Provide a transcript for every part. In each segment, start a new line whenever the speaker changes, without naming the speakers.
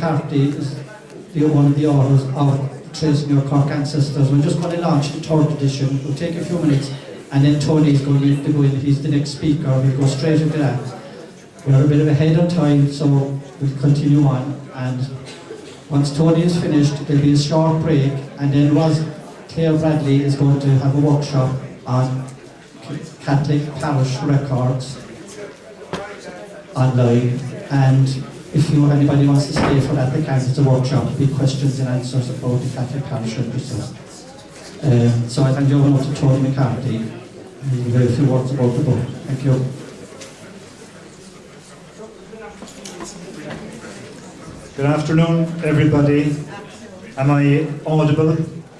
McCarthy is one of the authors of Tracing Your Cork Ancestors. We're just going to launch the third edition. It'll take a few minutes, and then Tony's going to go in. He's the next speaker. We'll go straight into that. We're a bit of ahead on time, so we'll continue on. And once Tony is finished, there'll be a short break, and then Claire Bradley is going to have a workshop on Catholic parish records online. And if anybody wants to stay for that, they can. It's a workshop, big questions and answers about the Catholic parish registers. So I thank you over to Tony McCarthy. He'll give a few words about the book. Thank you.
Good afternoon, everybody. Am I audible?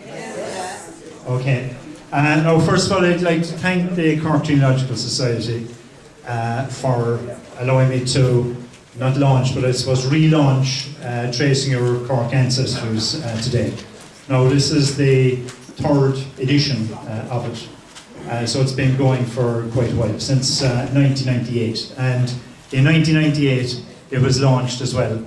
Yes.
Okay. Now, first of all, I'd like to thank the Cork Genealogical Society for allowing me to not launch, but I suppose relaunch Tracing Your Cork Ancestors today. Now, this is the third edition of it, so it's been going for quite a while, since 1998. And in 1998, it was launched as well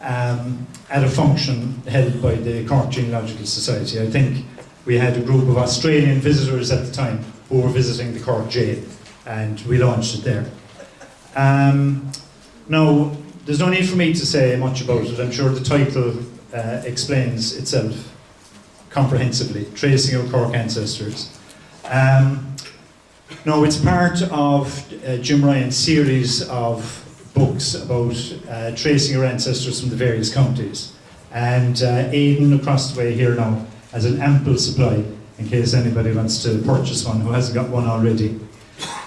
at a function held by the Cork Genealogical Society. I think we had a group of Australian visitors at the time who were visiting the Cork jail, and we launched it there. Now, there's no need for me to say much about it. I'm sure the title explains itself comprehensively, Tracing Your Cork Ancestors. No, it's part of Jim Ryan's series of books about tracing your ancestors from the various counties. And Aidan, across the way here now, has an ample supply in case anybody wants to purchase one who hasn't got one already.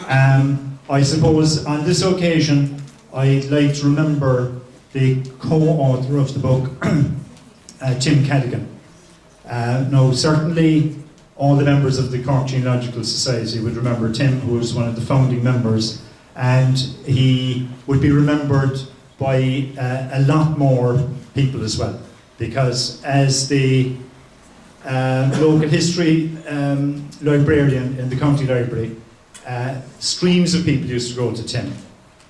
I suppose on this occasion, I'd like to remember the co-author of the book, Tim Cadigan. Now, certainly all the members of the Cork Genealogical Society would remember Tim, who was one of the founding members, and he would be remembered by a lot more people as well, because as the local history librarian in the county library, streams of people used to go to Tim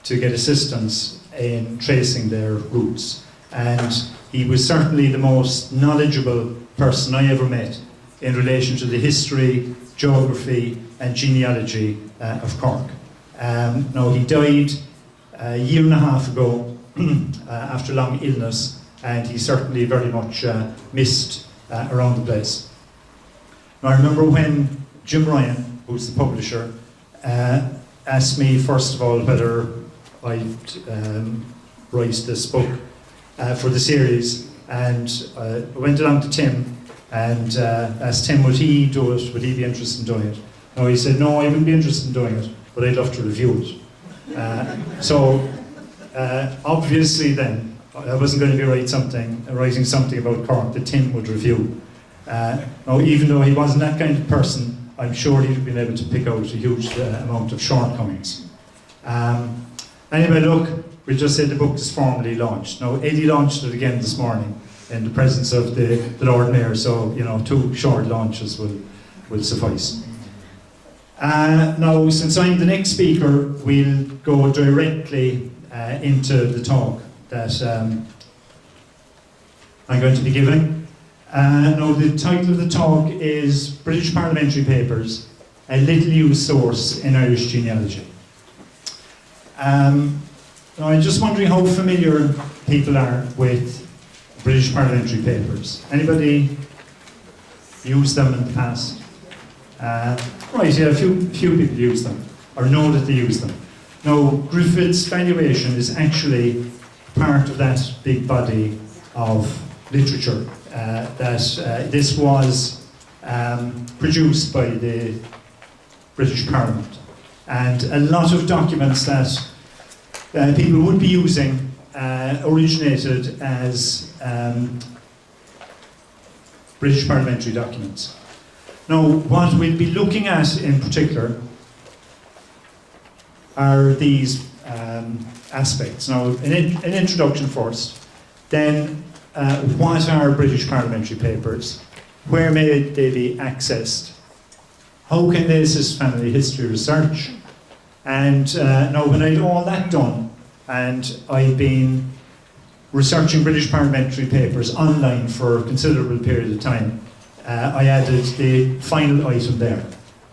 to get assistance in tracing their roots. And he was certainly the most knowledgeable person I ever met in relation to the history, geography and genealogy of Cork. Now, he died a year and a half ago after long illness, and he's certainly very much missed around the place. Now, I remember when Jim Ryan, who's the publisher, asked me first of all whether I'd write this book for the series, and I went along to Tim and asked Tim would he do it, would he be interested in doing it. Now, he said no, I wouldn't be interested in doing it, but I'd love to review it. So obviously then I wasn't going to be writing something about Cork that Tim would review. Now, even though he wasn't that kind of person, I'm sure he'd have been able to pick out a huge amount of shortcomings. Anyway, look, we'll just say the book is formally launched. Now, Eddie launched it again this morning in the presence of the Lord Mayor, so 2 short launches will suffice. Now, since I'm the next speaker, we'll go directly into the talk that I'm going to be giving. Now, the title of the talk is British Parliamentary Papers, a little used source in Irish genealogy. Now, I'm just wondering how familiar people are with British Parliamentary Papers. Anybody used them in the past? Right, yeah, a few people use them, or know that they use them. Now, Griffith's valuation is actually part of that big body of literature that this was produced by the British Parliament. And a lot of documents that people would be using originated as British parliamentary documents. Now, what we'll be looking at in particular are these aspects. Now, an introduction first, then what are British parliamentary papers? Where may they be accessed? How can they assist family history research? And now when I'd all that done, and I'd been researching British parliamentary papers online for a considerable period of time, I added the final item there.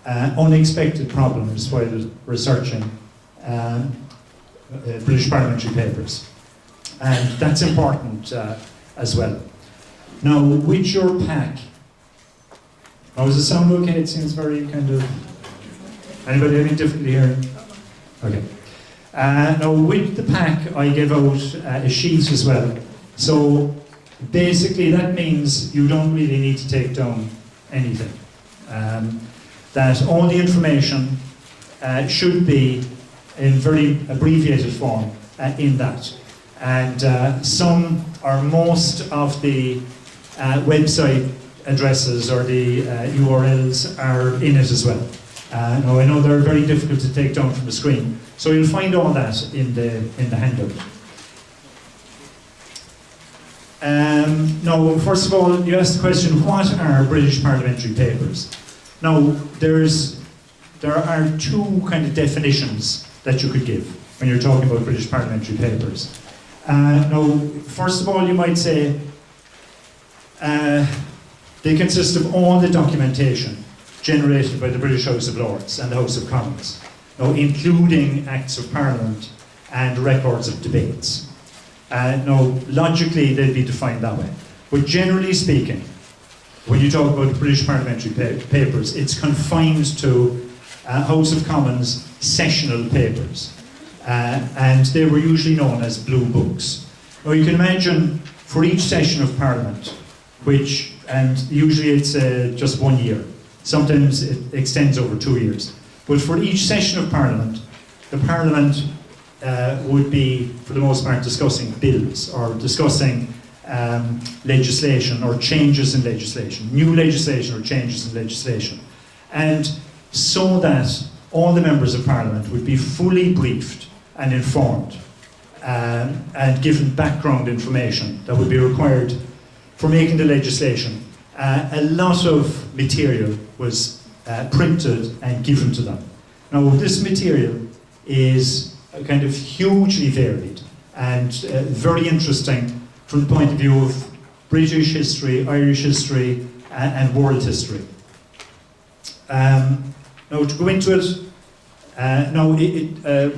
Unexpected problems while researching British parliamentary papers. And that's important as well. Now, with your pack, does it sound okay? It seems very kind of... Anybody having difficulty hearing? Okay. Now, with the pack, I give out a sheet as well. So, basically, that means you don't really need to take down anything. That all the information should be in very abbreviated form in that. And some or most of the website addresses or the URLs are in it as well. Now I know they're very difficult to take down from the screen, so you'll find all that in the handout. Now, first of all, you asked the question, what are British parliamentary papers? Now, there are two kind of definitions that you could give when you're talking about British parliamentary papers. Now, first of all, you might say they consist of all the documentation generated by the British House of Lords and the House of Commons, now including Acts of Parliament and records of debates. Now, logically, they'd be defined that way. But generally speaking, when you talk about British parliamentary papers, it's confined to House of Commons sessional papers. And they were usually known as blue books. Now, you can imagine for each session of Parliament, and usually it's just 1 year. Sometimes it extends over 2 years. But for each session of Parliament, the Parliament would be, for the most part, discussing bills or discussing legislation or changes in legislation, new legislation or changes in legislation. And so that all the members of Parliament would be fully briefed and informed and given background information that would be required for making the legislation. A lot of material was printed and given to them. Now, this material is kind of hugely varied and very interesting from the point of view of British history, Irish history, and world history. Now, to go into it,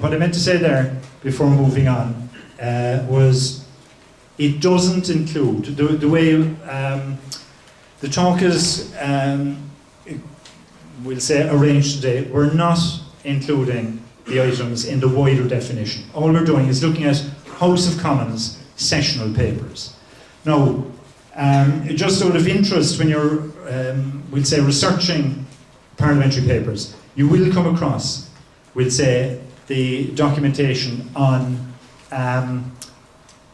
what I meant to say there before moving on was it doesn't include, the way the talk is, we'll say, arranged today, we're not including the items in the wider definition. All we're doing is looking at House of Commons sessional papers. Now, just out of interest, when you're, we'll say, researching parliamentary papers, you will come across, we'll say, the documentation on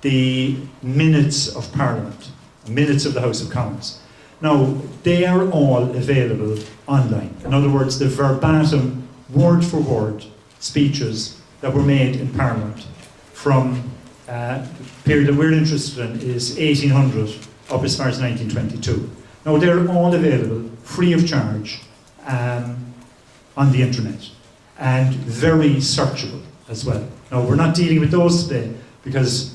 the minutes of Parliament, minutes of the House of Commons. Now, they are all available online. In other words, the verbatim, word for word speeches that were made in Parliament from the period that we're interested in is 1800 up as far as 1922. Now, they're all available free of charge on the internet and very searchable as well. Now, we're not dealing with those today because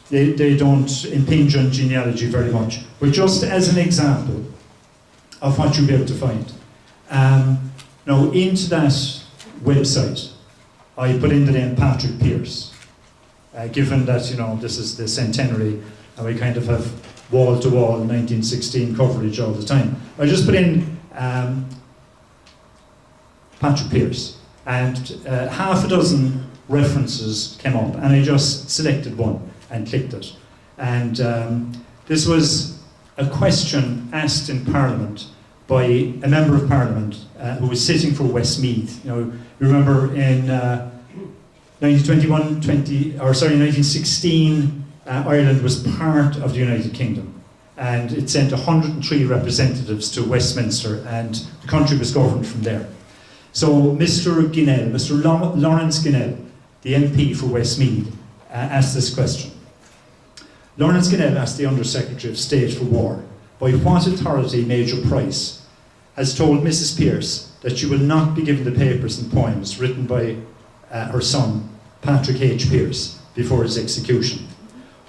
they don't impinge on genealogy very much. But just as an example of what you'll be able to find. Now, into that website, I put in the name Patrick Pearse. Given that, you know, this is the centenary, and we kind of have wall-to-wall 1916 coverage all the time. I just put in Patrick Pearse, and half a dozen references came up, and I just selected one and clicked it. And this was a question asked in Parliament by a member of Parliament who was sitting for Westmeath. You know, you remember in 1916, Ireland was part of the United Kingdom, and it sent 103 representatives to Westminster, and the country was governed from there. So Mr. Ginnell, Mr. Lawrence Ginnell, the MP for Westmeath, asked this question. Lawrence Ginnell asked the Under-Secretary of State for War, by what authority Major Price has told Mrs. Pearse that she will not be given the papers and poems written by her son, Patrick H. Pearse, before his execution.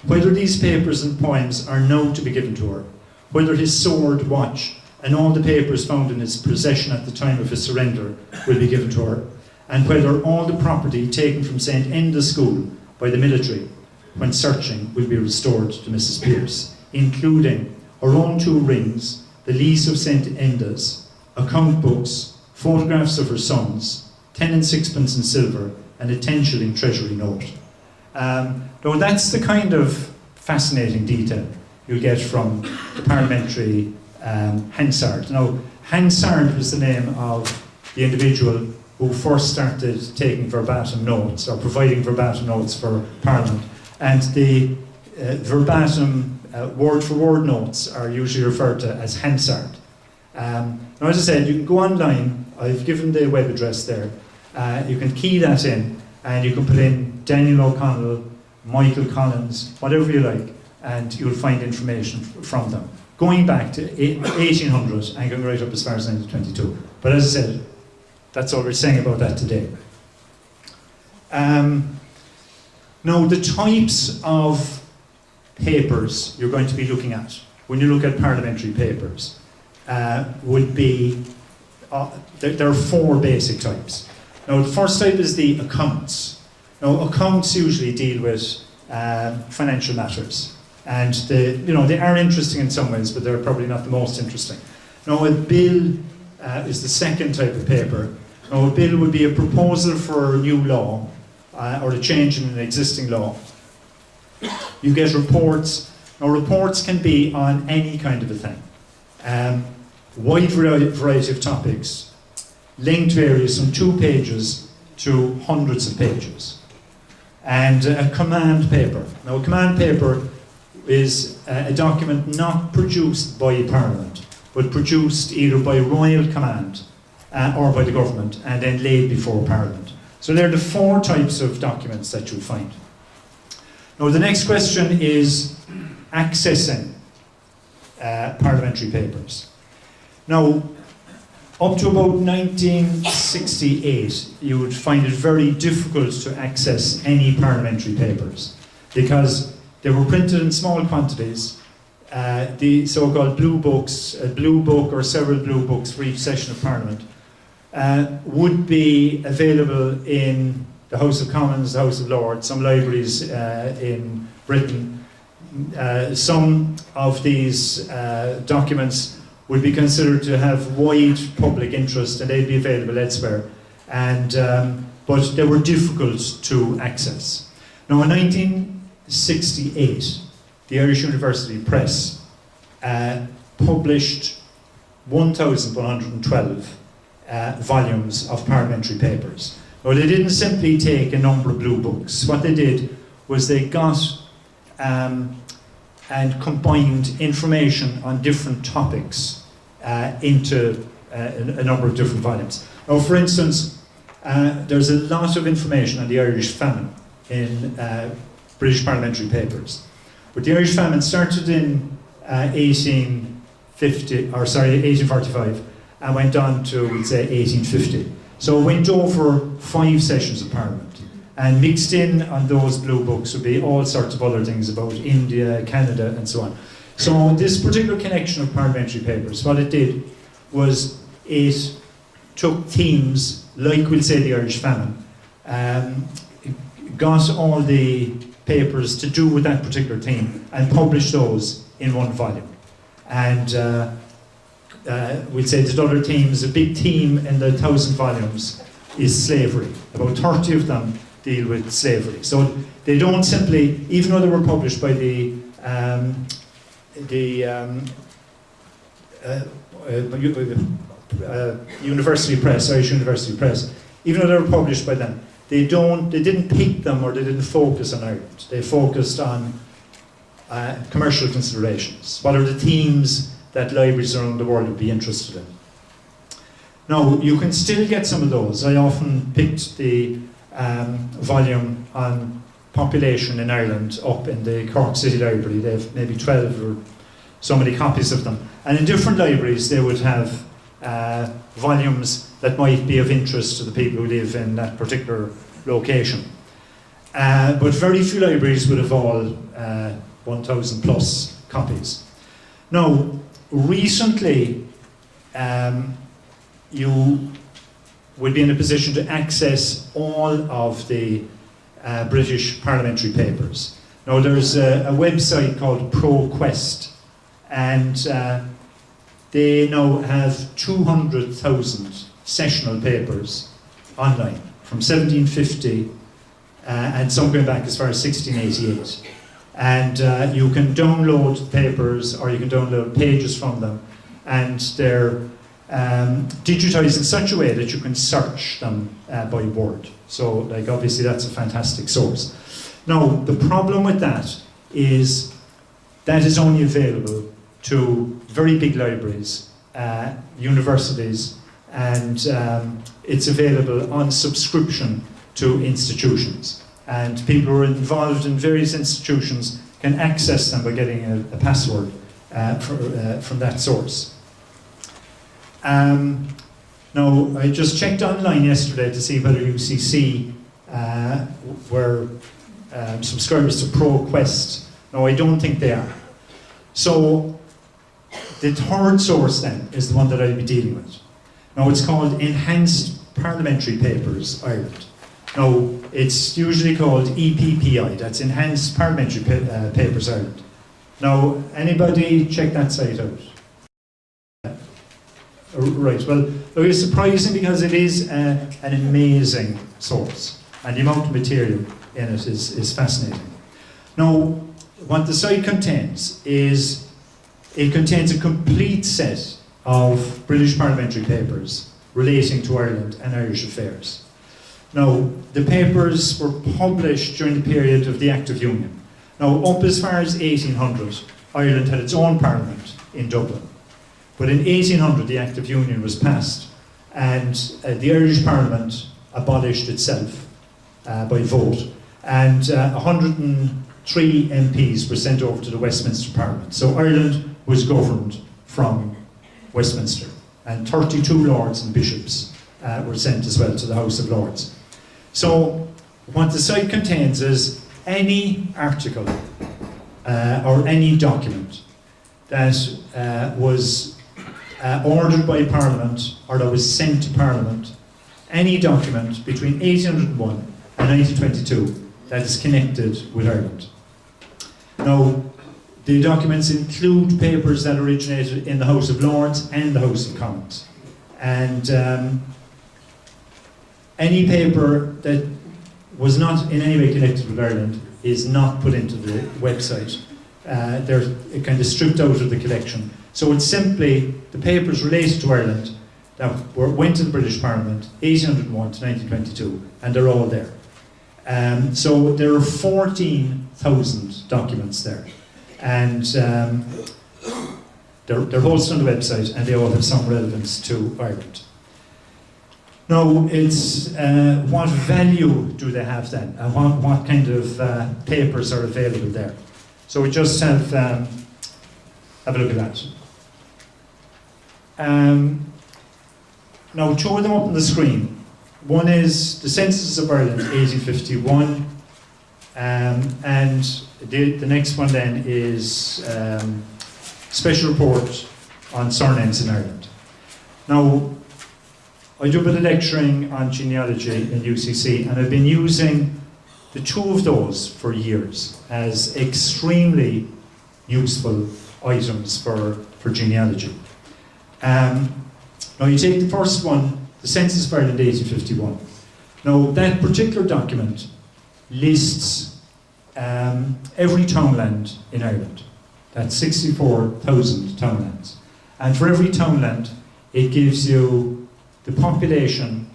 whether these papers and poems are now to be given to her, whether his sword, watch, and all the papers found in his possession at the time of his surrender will be given to her, and whether all the property taken from St. Enda School by the military when searching will be restored to Mrs. Pearce, including her own 2 rings, the lease of St. Enda's, account books, photographs of her sons, 10 and 6pence in silver, and a 10-shilling treasury note. Now that's the kind of fascinating detail you'll get from the Parliamentary Hansard. Now, Hansard was the name of the individual who first started taking verbatim notes, or providing verbatim notes for Parliament. And the verbatim word-for-word notes are usually referred to as Hansard. Now, as I said, you can go online. I've given the web address there. You can key that in, and you can put in Daniel O'Connell, Michael Collins, whatever you like, and you'll find information from them, going back to 1800 and going right up as far as 1922. But as I said, that's all we're saying about that today. Now, the types of papers you're going to be looking at when you look at parliamentary papers would be, there are 4 basic types. Now, the first type is the accounts. Now, accounts usually deal with financial matters, and they are interesting in some ways, but they're probably not the most interesting. Now, a bill is the second type of paper. Now, a bill would be a proposal for a new law or a change in an existing law. You get reports. Now, reports can be on any kind of a thing. Wide variety of topics. Length varies from 2 pages to hundreds of pages. And a command paper. Now, a command paper is a document not produced by Parliament, but produced either by royal command or by the government, and then laid before Parliament. So they're the 4 types of documents that you'll find. Now, the next question is accessing parliamentary papers. Now, up to about 1968, you would find it very difficult to access any parliamentary papers because they were printed in small quantities. The so-called blue books, a blue book or several blue books for each session of Parliament, would be available in the House of Commons, the House of Lords, some libraries in Britain. Some of these documents would be considered to have wide public interest, and they'd be available elsewhere. But they were difficult to access. Now, in 1968, the Irish University Press published 1,112 volumes of parliamentary papers. Now, they didn't simply take a number of blue books. What they did was they got and combined information on different topics into a number of different volumes. Now, for instance, there's a lot of information on the Irish famine in British parliamentary papers. But the Irish famine started in 1845 and went on to, we'd say, 1850. So it went over 5 sessions of Parliament. And mixed in on those blue books would be all sorts of other things about India, Canada, and so on. So this particular collection of parliamentary papers, what it did was it took themes, like we'll say the Irish famine, got all the papers to do with that particular theme and published those in one volume. And we'll say that other themes, a big theme in the 1,000 volumes is slavery. About 30 of them deal with slavery. So they don't simply, even though they were published by the University Press, Irish University Press, even though they were published by them, they didn't pick them, or they didn't focus on Ireland. They focused on commercial considerations. What are the themes that libraries around the world would be interested in? Now, you can still get some of those. I often picked the volume on population in Ireland up in the Cork City Library. They have maybe 12 or so many copies of them. And in different libraries, they would have volumes that might be of interest to the people who live in that particular location. but very few libraries would have all 1,000 plus copies. Now, recently, you would be in a position to access all of the British parliamentary papers. Now, there's a website called ProQuest, and they now have 200,000 sessional papers online from 1750 and some going back as far as 1688. And you can download the papers, or you can download pages from them, and they're digitized in such a way that you can search them by word. So, like, obviously that's a fantastic source. Now, the problem with that is only available to very big libraries, universities, and it's available on subscription to institutions. And people who are involved in various institutions can access them by getting a password from that source. Now, I just checked online yesterday to see whether UCC were subscribers to ProQuest. No, I don't think they are. So, the third source then is the one that I'll be dealing with. Now, it's called Enhanced Parliamentary Papers Ireland. Now, it's usually called EPPI, that's Enhanced Parliamentary Papers Ireland. Now, anybody check that site out? Right, well, it's surprising because it is an amazing source, and the amount of material in it is fascinating. Now, what the site contains is, it contains a complete set of British parliamentary papers relating to Ireland and Irish affairs. Now, the papers were published during the period of the Act of Union. Now, up as far as 1800, Ireland had its own parliament in Dublin. But in 1800, the Act of Union was passed, and the Irish Parliament abolished itself by vote, and 103 MPs were sent over to the Westminster Parliament. So Ireland was governed from Westminster, and 32 lords and bishops were sent as well to the House of Lords. So what the site contains is any article or any document that was ordered by Parliament or that was sent to Parliament, any document between 1801 and 1922 that is connected with Ireland. Now, the documents include papers that originated in the House of Lords and the House of Commons. And any paper that was not in any way connected with Ireland is not put into the website. They're kind of stripped out of the collection. So it's simply the papers related to Ireland that went to the British Parliament 1801 to 1922, and they're all there. So there are 14,000 documents there, and they're hosted on the website, and they all have some relevance to Ireland. Now, it's what value do they have then, and what kind of papers are available there? So we just have a look at that. Now, two of them up on the screen. One is the Census of Ireland, 1851, and the next one then is Special Report on Surnames in Ireland. Now, I do a bit of lecturing on genealogy in UCC, and I've been using the two of those for years as extremely useful items for genealogy. Now, you take the first one, the Census of Ireland 1851. Now, that particular document lists every townland in Ireland. That's 64,000 townlands. And for every townland, it gives you the population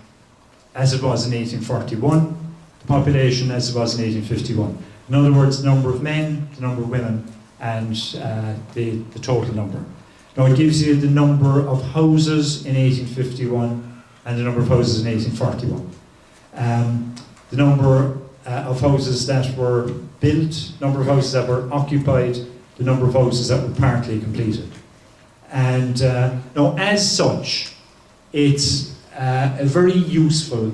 as it was in 1841, the population as it was in 1851. In other words, the number of men, the number of women, and the total number. Now, it gives you the number of houses in 1851 and the number of houses in 1841. The number of houses that were built, number of houses that were occupied, the number of houses that were partly completed. And now, as such, it's a very useful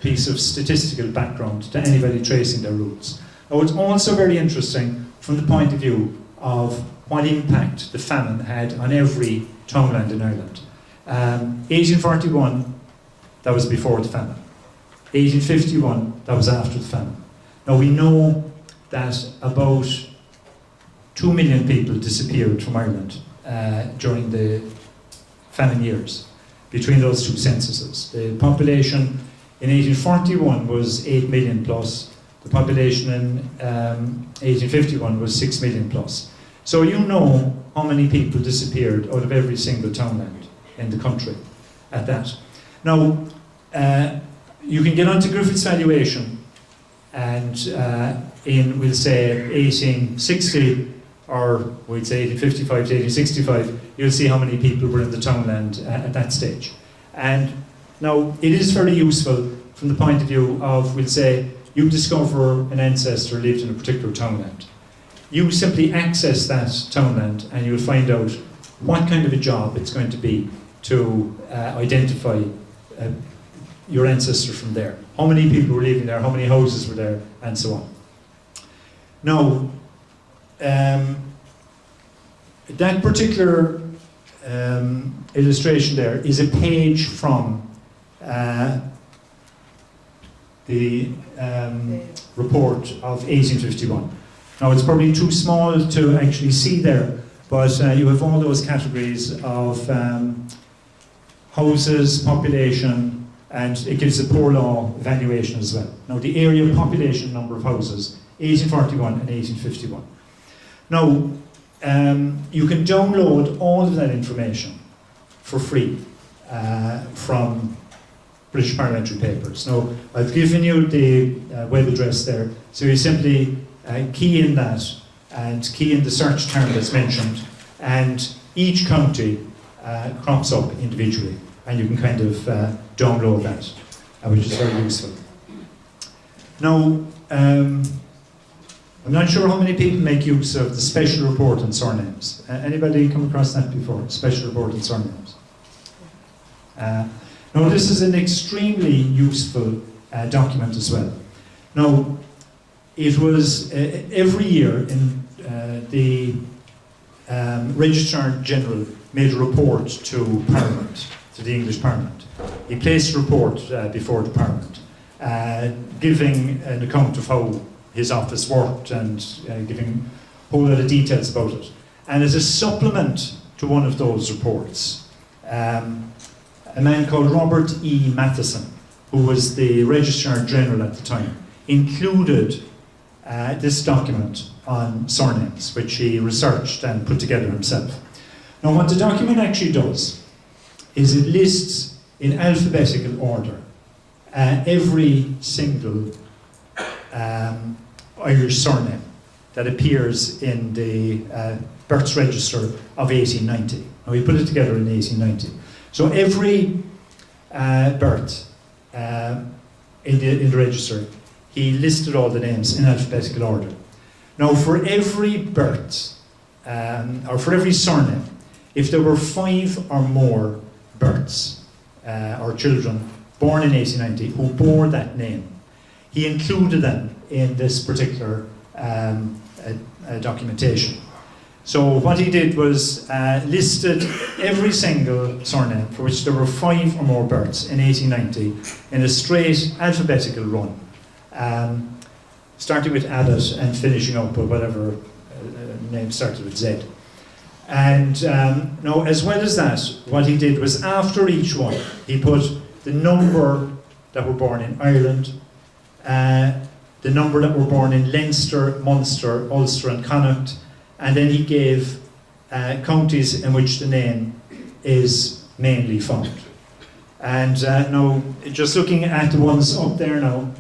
piece of statistical background to anybody tracing their roots. Now, it's also very interesting from the point of view of what impact the famine had on every townland in Ireland. 1841, that was before the famine. 1851, that was after the famine. Now, we know that about 2 million people disappeared from Ireland during the famine years, between those two censuses. The population in 1841 was 8 million plus. The population in 1851 was 6 million plus. So you know how many people disappeared out of every single townland in the country at that. Now, you can get onto Griffith's valuation, and in, we'll say, 1860, or we'd say 1855 to 1865, you'll see how many people were in the townland at that stage. And now, it is very useful from the point of view of, we'll say, you discover an ancestor lived in a particular townland. You simply access that townland and you'll find out what kind of a job it's going to be to identify your ancestor from there. How many people were living there, how many houses were there, and so on. Now, that particular illustration there is a page from the report of 1851. Now, it's probably too small to actually see there, but you have all those categories of houses, population, and it gives a poor law valuation as well. Now, the area, population, number of houses, 1841 and 1851. Now, you can download all of that information for free from British Parliamentary papers. Now, I've given you the web address there, so you simply key in that and key in the search term that's mentioned, and each county crops up individually, and you can kind of download that, which is very useful. Now, I'm not sure how many people make use of the special report on surnames. Anybody come across that before? Special report on surnames. Now, this is an extremely useful document as well. Now, it was every year in the Registrar General made a report to Parliament, to the English Parliament. He placed a report before the Parliament, giving an account of how his office worked and giving a whole lot of details about it. And as a supplement to one of those reports, a man called Robert E. Matheson, who was the Registrar General at the time, included this document on surnames, which he researched and put together himself. Now, what the document actually does is it lists in alphabetical order every single Irish surname that appears in the births register of 1890. Now, we put it together in 1890. So every birth in the register, he listed all the names in alphabetical order. Now, for every birth, or for every surname, if there were 5 or more births or children born in 1890 who bore that name, he included them in this particular documentation. So what he did was listed every single surname for which there were 5 or more births in 1890 in a straight alphabetical run, starting with Abbott and finishing up with whatever name started with Z. And now, as well as that, what he did was after each one, he put the number that were born in Ireland, the number that were born in Leinster, Munster, Ulster and Connacht, and then he gave counties in which the name is mainly found. And now, just looking at the ones up there now,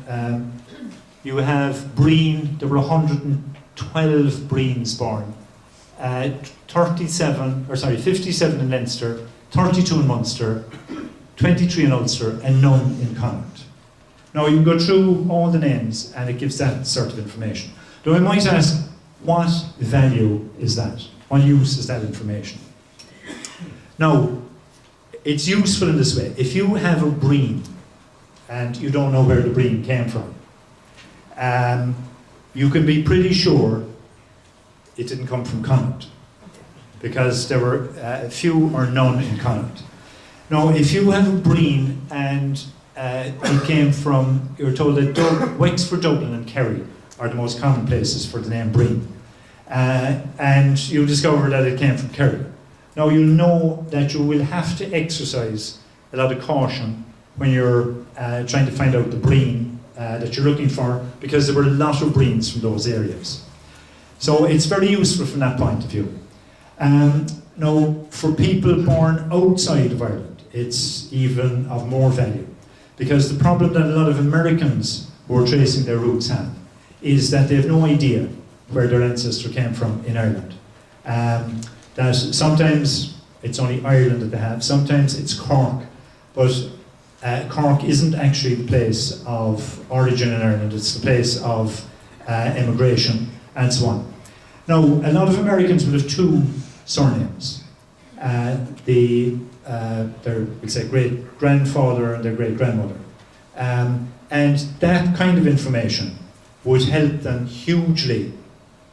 you have Breen. There were 112 Breens born. 57 in Leinster, 32 in Munster, 23 in Ulster, and none in Connacht. Now, you can go through all the names and it gives that sort of information. Though I might ask, what value is that? What use is that information? Now, it's useful in this way. If you have a Breen and you don't know where the bream came from, you can be pretty sure it didn't come from Connacht, because there were few or none in Connacht. Now, if you have a bream and it came from, you're told that Wexford, Dublin and Kerry are the most common places for the name bream, and you discover that it came from Kerry. Now, you'll know that you will have to exercise a lot of caution when you're trying to find out the bream that you're looking for, because there were a lot of breams from those areas. So it's very useful from that point of view. Now, for people born outside of Ireland, it's even of more value, because the problem that a lot of Americans who are tracing their roots have is that they have no idea where their ancestor came from in Ireland. That sometimes it's only Ireland that they have, sometimes it's Cork, but Cork isn't actually the place of origin in Ireland, it's the place of immigration and so on. Now, a lot of Americans will have two surnames. Their we'll say great-grandfather and their great-grandmother. And that kind of information would help them hugely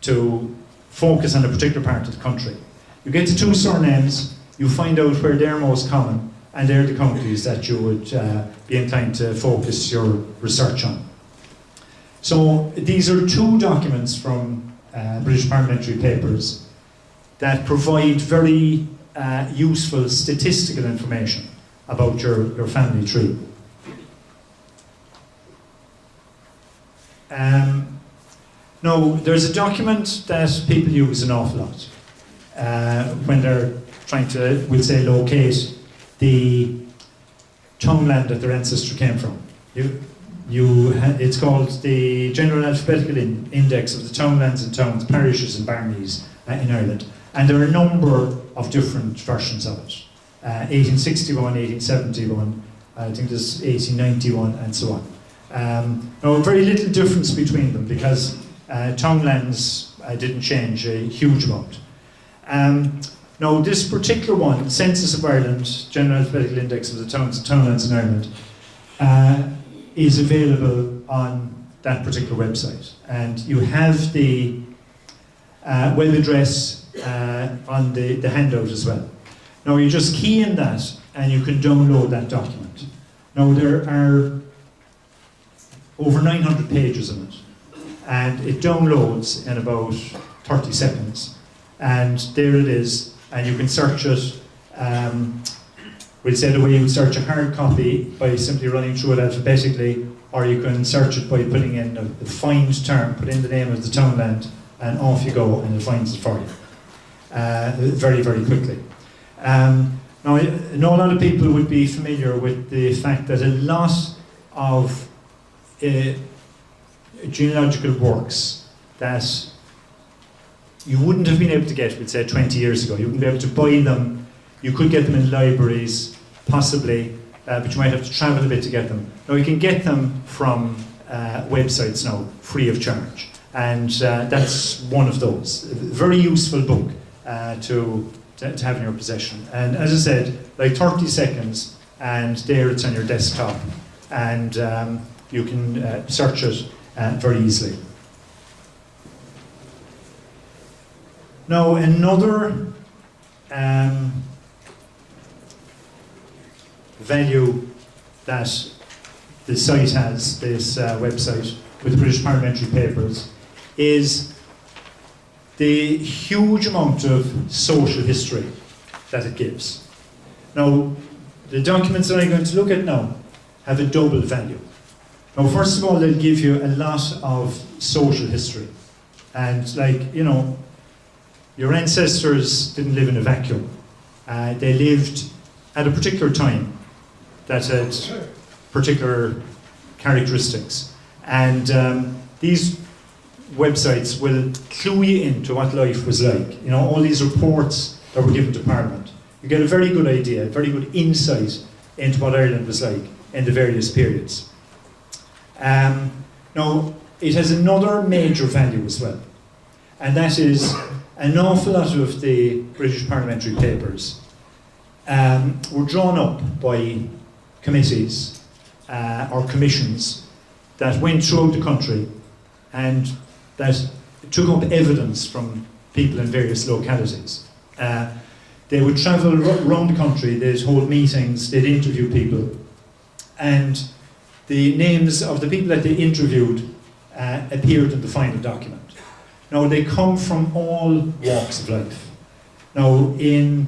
to focus on a particular part of the country. You get to two surnames, you find out where they're most common, and they're the counties that you would be inclined to focus your research on. So these are two documents from British Parliamentary papers that provide very useful statistical information about your family tree. Now, there's a document that people use an awful lot when they're trying to, we'll say, locate the townland that their ancestor came from. It's called the General Alphabetical Index of the Townlands and Towns, Parishes and Baronies in Ireland. And there are a number of different versions of it. 1861, 1871, I think there's 1891 and so on. Now, very little difference between them, because townlands didn't change a huge amount. Now, this particular one, Census of Ireland, General Alphabetical Index of the Towns and Townlands in Ireland, is available on that particular website. And you have the web address on the handout as well. Now, you just key in that and you can download that document. Now, there are over 900 pages in it, and it downloads in about 30 seconds. And there it is, and you can search it. We'll say the way you would search a hard copy by simply running through it alphabetically, or you can search it by putting in a defined term, put in the name of the townland, and off you go, and it finds it for you very, very quickly. Now, I know a lot of people would be familiar with the fact that a lot of genealogical works that you wouldn't have been able to get, we'd say, 20 years ago. You wouldn't be able to buy them. You could get them in libraries, possibly, but you might have to travel a bit to get them. Now, you can get them from websites now, free of charge. And that's one of those. A very useful book to have in your possession. And as I said, like 30 seconds, and there it's on your desktop. And you can search it very easily. Now, another value that the site has, this website with the British Parliamentary papers, is the huge amount of social history that it gives. Now, the documents that I'm going to look at now have a double value. Now, first of all, they'll give you a lot of social history. And, like, you know, your ancestors didn't live in a vacuum. They lived at a particular time that had particular characteristics. And these websites will clue you into what life was like. You know, all these reports that were given to Parliament. You get a very good idea, a very good insight into what Ireland was like in the various periods. Now, it has another major value as well. And that is an awful lot of the British Parliamentary papers were drawn up by committees or commissions that went throughout the country and that took up evidence from people in various localities. They would travel around the country, they'd hold meetings, they'd interview people, and the names of the people that they interviewed appeared in the final document. Now, they come from all walks of life. Now, in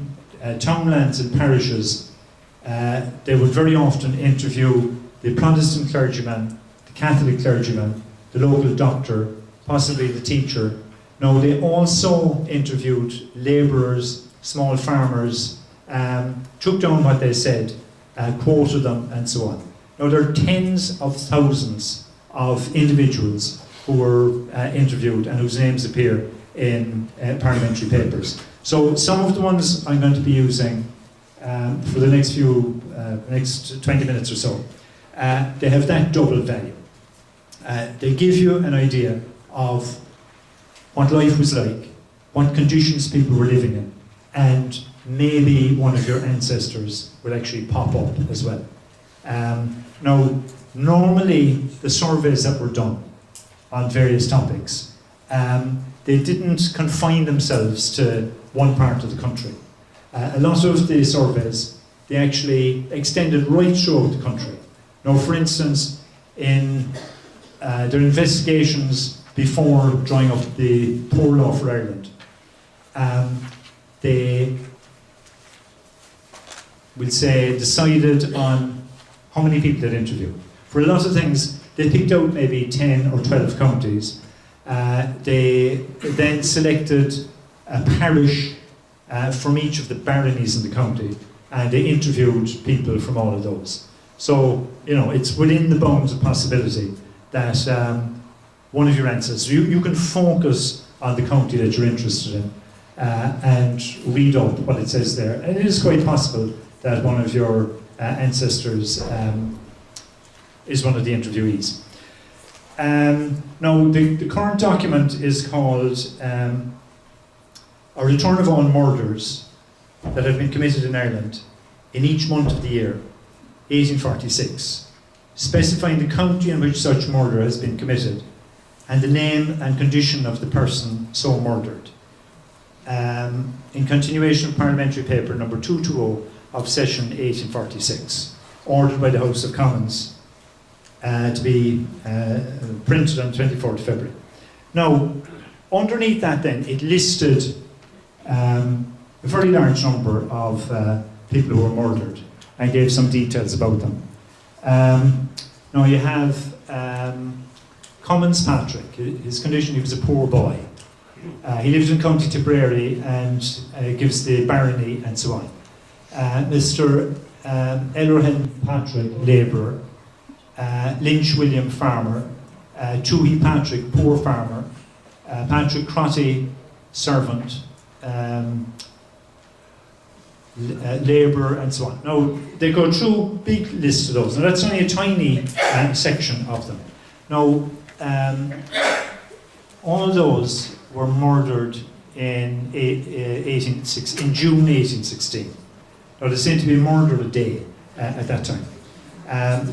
townlands and parishes, they would very often interview the Protestant clergyman, the Catholic clergyman, the local doctor, possibly the teacher. Now, they also interviewed labourers, small farmers, took down what they said, quoted them, and so on. Now, there are tens of thousands of individuals who were interviewed and whose names appear in parliamentary papers. So some of the ones I'm going to be using for the next 20 minutes or so, they have that double value. They give you an idea of what life was like, what conditions people were living in, and maybe one of your ancestors will actually pop up as well. Now, normally the surveys that were done on various topics, they didn't confine themselves to one part of the country. A lot of the surveys, they actually extended right throughout the country. Now, for instance, in their investigations before drawing up the Poor Law for Ireland, they will say decided on how many people they'd interview. For a lot of things, they picked out maybe 10 or 12 counties. They then selected a parish from each of the baronies in the county, and they interviewed people from all of those. So, you know, it's within the bounds of possibility that one of your ancestors, you can focus on the county that you're interested in and read up what it says there. And it is quite possible that one of your ancestors is one of the interviewees. Now, the current document is called A Return of All Murders that have been committed in Ireland in each month of the year, 1846, specifying the county in which such murder has been committed and the name and condition of the person so murdered. In continuation of Parliamentary Paper number 220 of session 1846, ordered by the House of Commons to be printed on 24th February. Now, underneath that then, it listed a very large number of people who were murdered and gave some details about them. Now you have Cummins Patrick. His condition, he was a poor boy. He lived in County Tipperary and gives the barony and so on. Mr. Ellerhen Patrick, labourer. Lynch William, farmer. Toohey Patrick, poor farmer. Patrick Crotty, servant. Labour and so on. Now, they go through big lists of those. Now, that's only a tiny section of them. Now, all those were murdered in June 1816. Now, there seemed to be a murder a day at that time.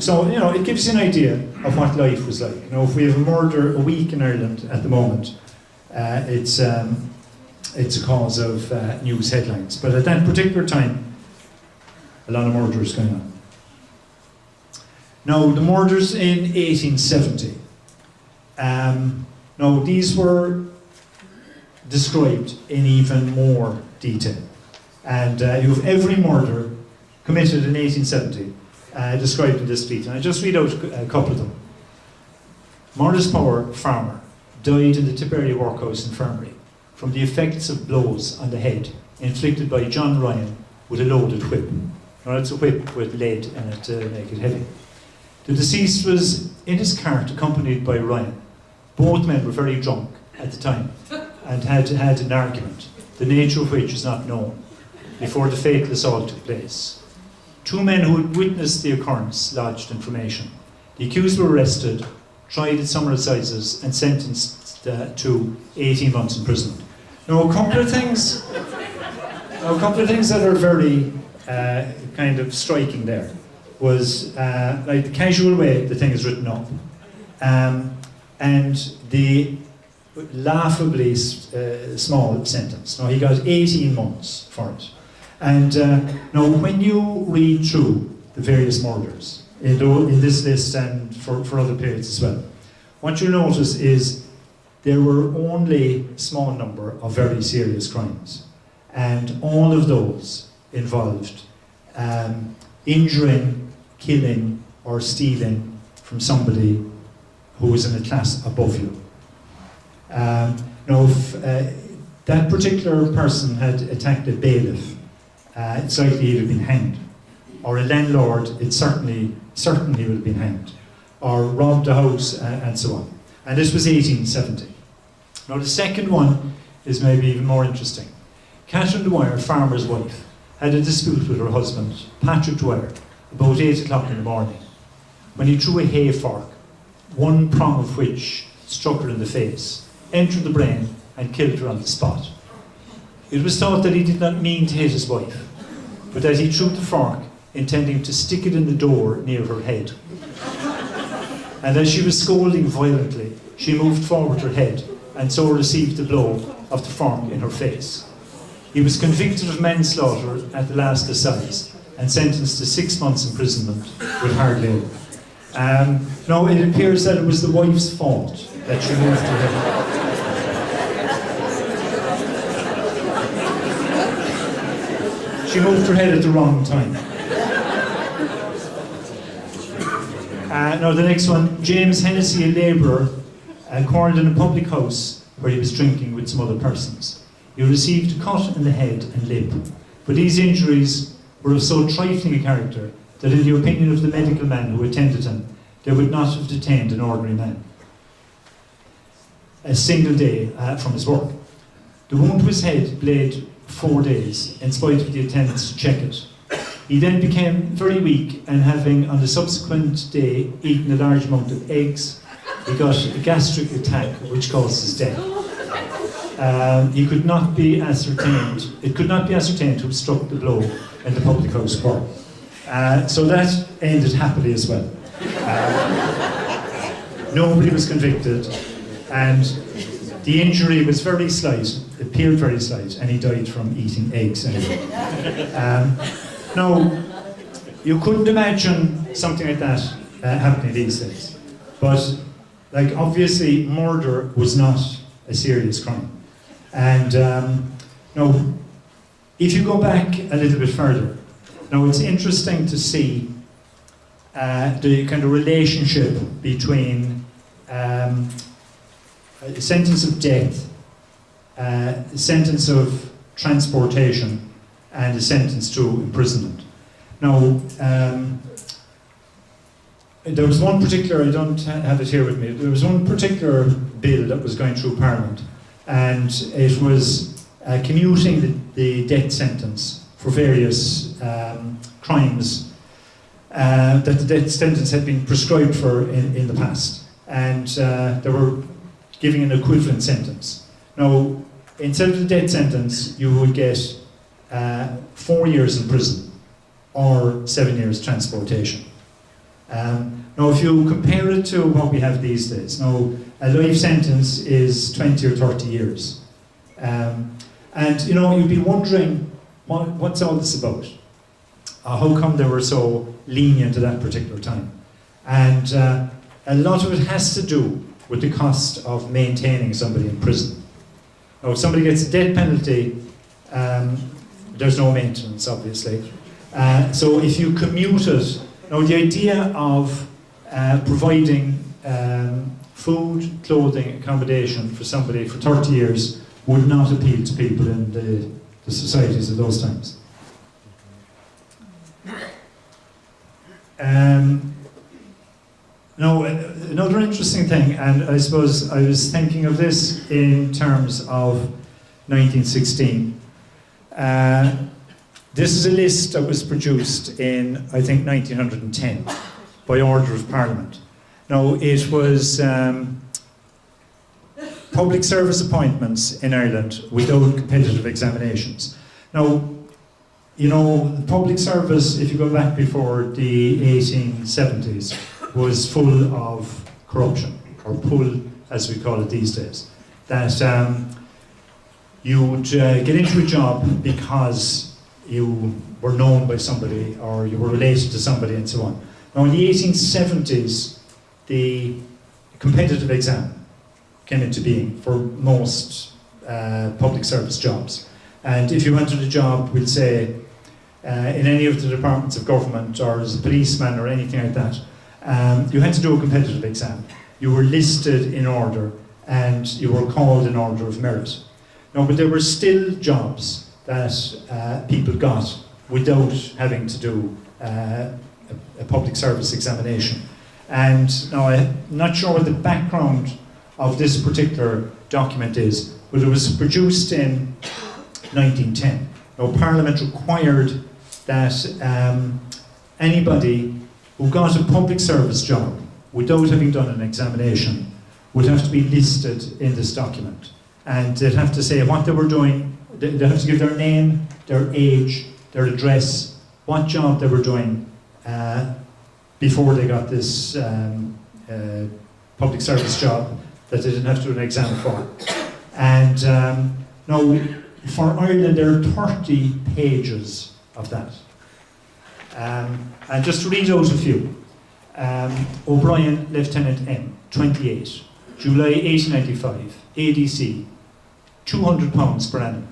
So, you know, it gives you an idea of what life was like. Now, if we have a murder a week in Ireland at the moment, it's a cause of news headlines. But at that particular time, a lot of murders going on. Now, the murders in 1870. Now, these were described in even more detail. And you have every murder committed in 1870 described in this detail. And I just read out a couple of them. Morris Power, farmer, died in the Tipperary Workhouse Infirmary from the effects of blows on the head inflicted by John Ryan with a loaded whip. Now, it's a whip with lead in it to make it heavy. The deceased was in his cart accompanied by Ryan. Both men were very drunk at the time and had had an argument, the nature of which is not known, before the fatal assault took place. Two men who had witnessed the occurrence lodged information. The accused were arrested, tried at summary assizes and sentenced to 18 months imprisonment. Now, a couple of things that are very kind of striking there. was like the casual way the thing is written up, and the laughably small sentence. Now, he got 18 months for it. And now, when you read through the various murders in this list and for other periods as well, what you'll notice is there were only a small number of very serious crimes, and all of those involved injuring, killing, or stealing from somebody who was in a class above you. Now, if that particular person had attacked a bailiff, it's likely he'd have been hanged. Or a landlord, it certainly would have been hanged. Or robbed a house, and so on. And this was 1870. Now, the second one is maybe even more interesting. Catherine Dwyer, farmer's wife, had a dispute with her husband, Patrick Dwyer, about 8 o'clock in the morning, when he threw a hay fork, one prong of which struck her in the face, entered the brain, and killed her on the spot. It was thought that he did not mean to hit his wife, but that he threw the fork intending to stick it in the door near her head. And as she was scolding violently, she moved forward her head and so received the blow of the fork in her face. He was convicted of manslaughter at the last assize and sentenced to 6 months imprisonment with hard labour. Now, it appears that it was the wife's fault that she moved her head. She moved her head at the wrong time. Now, the next one, James Hennessy, a labourer, quarrelled in a public house where he was drinking with some other persons. He received a cut in the head and lip, but these injuries were of so trifling a character that, in the opinion of the medical man who attended him, they would not have detained an ordinary man a single day from his work. The wound to his head bled 4 days, in spite of the attendants to check it. He then became very weak, and having on the subsequent day eaten a large amount of eggs, he got a gastric attack which caused his death. It could not be ascertained who struck the blow in the public house quarrel. So that ended happily as well. Nobody was convicted, and the injury was very slight, appeared very slight, and he died from eating eggs anyway. Now, you couldn't imagine something like that happening these days, but like, obviously murder was not a serious crime. And now, if you go back a little bit further, now it's interesting to see the kind of relationship between a sentence of death, a sentence of transportation, and a sentence to imprisonment. Now, there was one particular, I don't have it here with me, there was one particular bill that was going through Parliament, and it was commuting the death sentence for various crimes that the death sentence had been prescribed for in the past, and they were giving an equivalent sentence. Now, instead of the death sentence, you would get 4 years in prison or 7 years transportation. Now, if you compare it to what we have these days, now a life sentence is 20 or 30 years. And you know, you'd be wondering, what's all this about? How come they were so lenient at that particular time? And a lot of it has to do with the cost of maintaining somebody in prison. Now, if somebody gets a death penalty, there's no maintenance, obviously. So if you commute it, now the idea of providing food, clothing, accommodation for somebody for 30 years would not appeal to people in the societies of those times. Now, another interesting thing, and I suppose I was thinking of this in terms of 1916. This is a list that was produced in, I think, 1910 by order of Parliament. Now, it was public service appointments in Ireland without competitive examinations. Now, you know, the public service, if you go back before the 1870s, was full of corruption, or pull, as we call it these days. That you would get into a job because you were known by somebody, or you were related to somebody, and so on. Now, in the 1870s, the competitive exam came into being for most public service jobs. And if you wanted a job, we'll say, in any of the departments of government, or as a policeman or anything like that, you had to do a competitive exam. You were listed in order, and you were called in order of merit. Now, but there were still jobs that people got without having to do a public service examination. And now, I'm not sure what the background of this particular document is, but it was produced in 1910. Now, Parliament required that anybody who got a public service job without having done an examination would have to be listed in this document. And they'd have to say what they were doing, they'd have to give their name, their age, their address, what job they were doing before they got this public service job that they didn't have to do an exam for. And now, for Ireland, there are 30 pages of that. And just to read out a few. O'Brien, Lieutenant M, 28, July 1895, ADC, £200 per annum,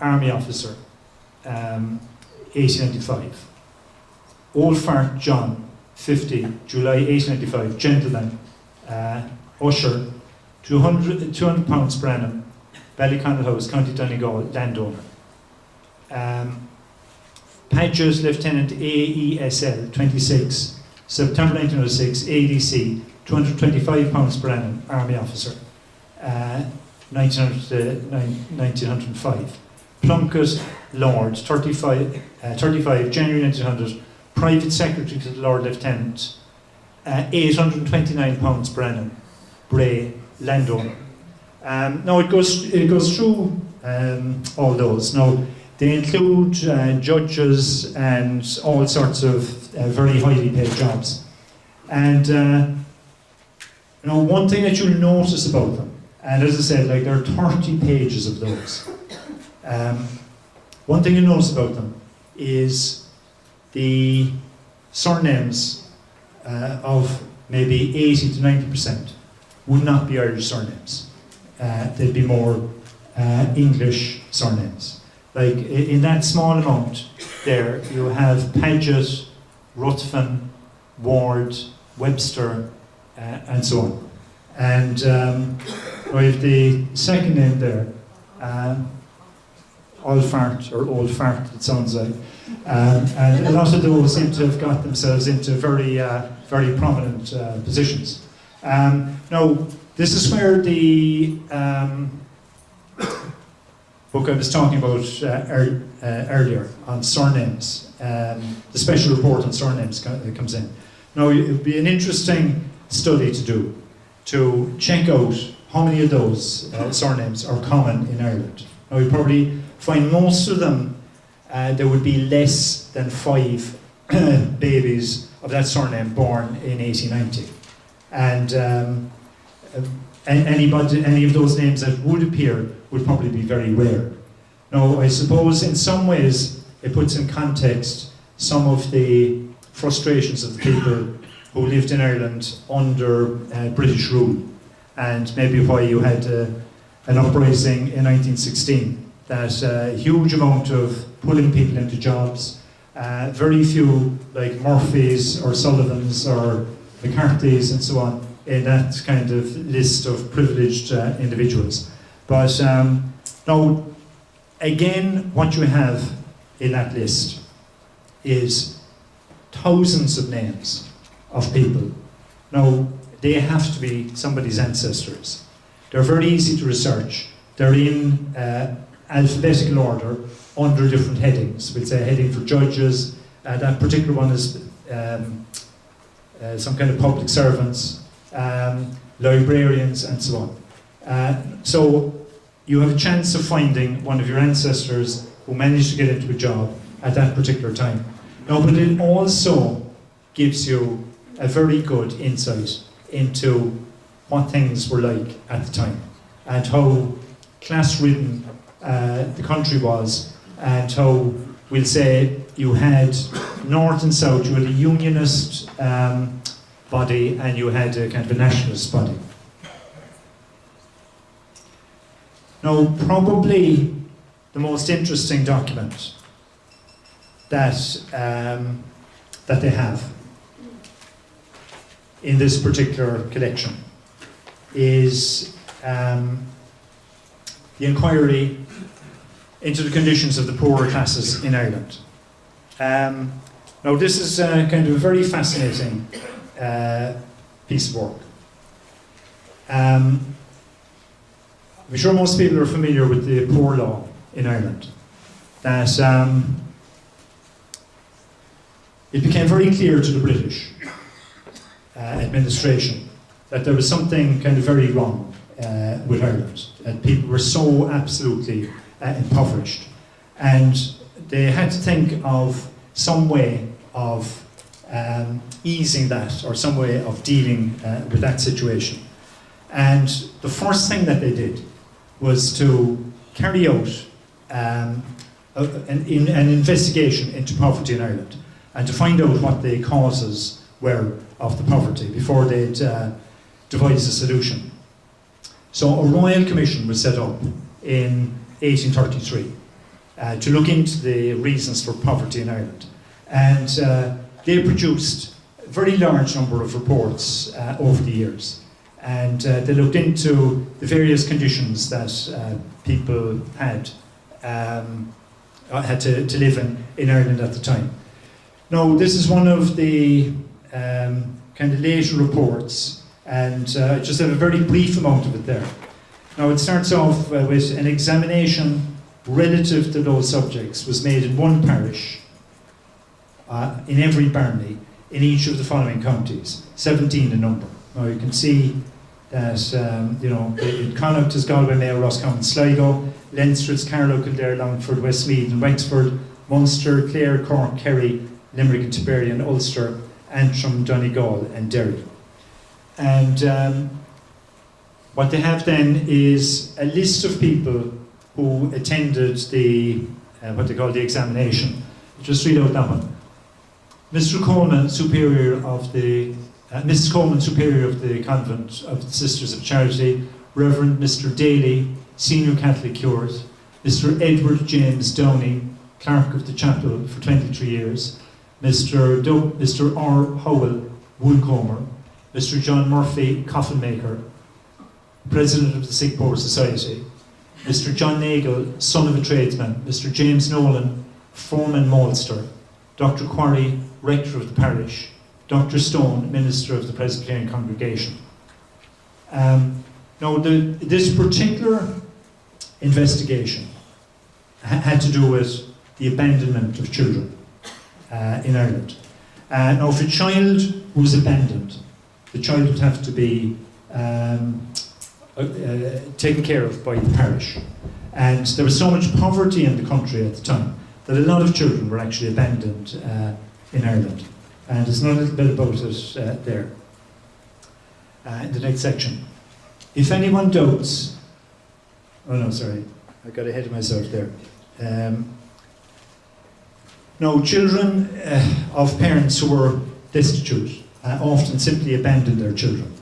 Army Officer, 1895. Oldfart John, 50, July 1895, Gentleman, Usher, £200 per annum, Ballyconnell House, County Donegal, landowner. Padgett, Lieutenant AESL, 26, September 1906, ADC, £225 per annum, Army Officer, 1905. Plunkett, Lord, 35, January 1900, Private Secretary to the Lord Lieutenant, £829 per annum, Bray, landowner. Now it goes through all those. Now they include judges and all sorts of very highly paid jobs. And you know, one thing that you'll notice about them, and as I said, like there are 30 pages of those. One thing you'll notice about them is the surnames of maybe 80 to 90% would not be Irish surnames. They'd be more English surnames. Like in that small amount there, you have Padgett, Ruthven, Ward, Webster, and so on. And we have the second name there, Oldfart, or Old Fart, it sounds like. And a lot of those seem to have got themselves into very, very prominent positions. Now, this is where the book I was talking about earlier on surnames, the special report on surnames comes in. Now, it would be an interesting study to do, to check out how many of those surnames are common in Ireland. Now, you probably find most of them, there would be less than 5 babies of that surname born in 1890. And any of those names that would appear would probably be very rare. Now, I suppose in some ways it puts in context some of the frustrations of the people who lived in Ireland under British rule, and maybe why you had an uprising in 1916. That huge amount of pulling people into jobs, very few like Murphys or Sullivans or McCarthys and so on in that kind of list of privileged individuals. But now, again, what you have in that list is thousands of names of people. Now, they have to be somebody's ancestors. They're very easy to research. They're in alphabetical order under different headings. We'll say a heading for judges. That particular one is some kind of public servants, librarians, and so on. So you have a chance of finding one of your ancestors who managed to get into a job at that particular time. Now, but it also gives you a very good insight into what things were like at the time and how class-ridden the country was, and how, we'll say, you had North and South, you had a unionist body and you had a kind of a nationalist body. Now, probably the most interesting document that they have in this particular collection is the inquiry into the conditions of the poorer classes in Ireland. Now, this is kind of a very fascinating piece of work. I'm sure most people are familiar with the Poor Law in Ireland. That it became very clear to the British administration that there was something kind of very wrong with Ireland, that people were so absolutely impoverished, and they had to think of some way of easing that, or some way of dealing with that situation. And the first thing that they did was to carry out an investigation into poverty in Ireland, and to find out what the causes were of the poverty before they'd devise a solution. So a royal commission was set up in 1833 to look into the reasons for poverty in Ireland. And they produced a very large number of reports over the years. And they looked into the various conditions that people had to live in Ireland at the time. Now, this is one of the kind of later reports, and I just have a very brief amount of it there. Now, it starts off with an examination relative to those subjects was made in one parish, in every barony, in each of the following counties, 17 in number. Now, you can see that, in Connacht is Galway, Mayo, Roscommon, Sligo; Leinster is Carlow, Kildare, Longford, Westmeath and Wexford; Munster, Clare, Cork, Kerry, Limerick and Tipperary and Ulster; Antrim, Donegal and Derry. And what they have then is a list of people who attended the, what they call the examination. I'll just read out that one. Mr. Coleman, Superior of the, Mrs. Coleman, Superior of the Convent of the Sisters of Charity; Reverend Mr. Daly, Senior Catholic Curate; Mr. Edward James Downey, Clerk of the Chapel for 23 years; Mr. R. Howell, Woolcomber; Mr. John Murphy, Coffin Maker, President of the Sick Poor Society; Mr. John Nagle, son of a tradesman; Mr. James Nolan, Foreman Malster; Dr. Quarry, Rector of the parish; Dr. Stone, Minister of the Presbyterian Congregation. Now, this particular investigation had to do with the abandonment of children in Ireland. Now, if a child was abandoned, the child would have to be taken care of by the parish. And there was so much poverty in the country at the time that a lot of children were actually abandoned in Ireland. And there's not a little bit about it there in the next section. If anyone doubts, oh no, sorry, I got ahead of myself there. No, children of parents who were destitute often simply abandoned their children.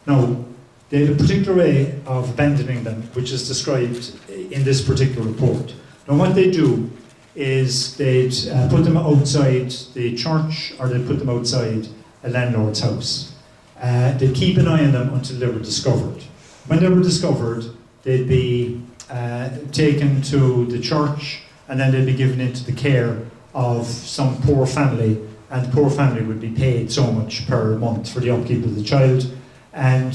Now, they have a particular way of abandoning them, which is described in this particular report. Now, what they do is they'd put them outside the church, or they'd put them outside a landlord's house. They'd keep an eye on them until they were discovered. When they were discovered, they'd be taken to the church, and then they'd be given into the care of some poor family, and the poor family would be paid so much per month for the upkeep of the child. And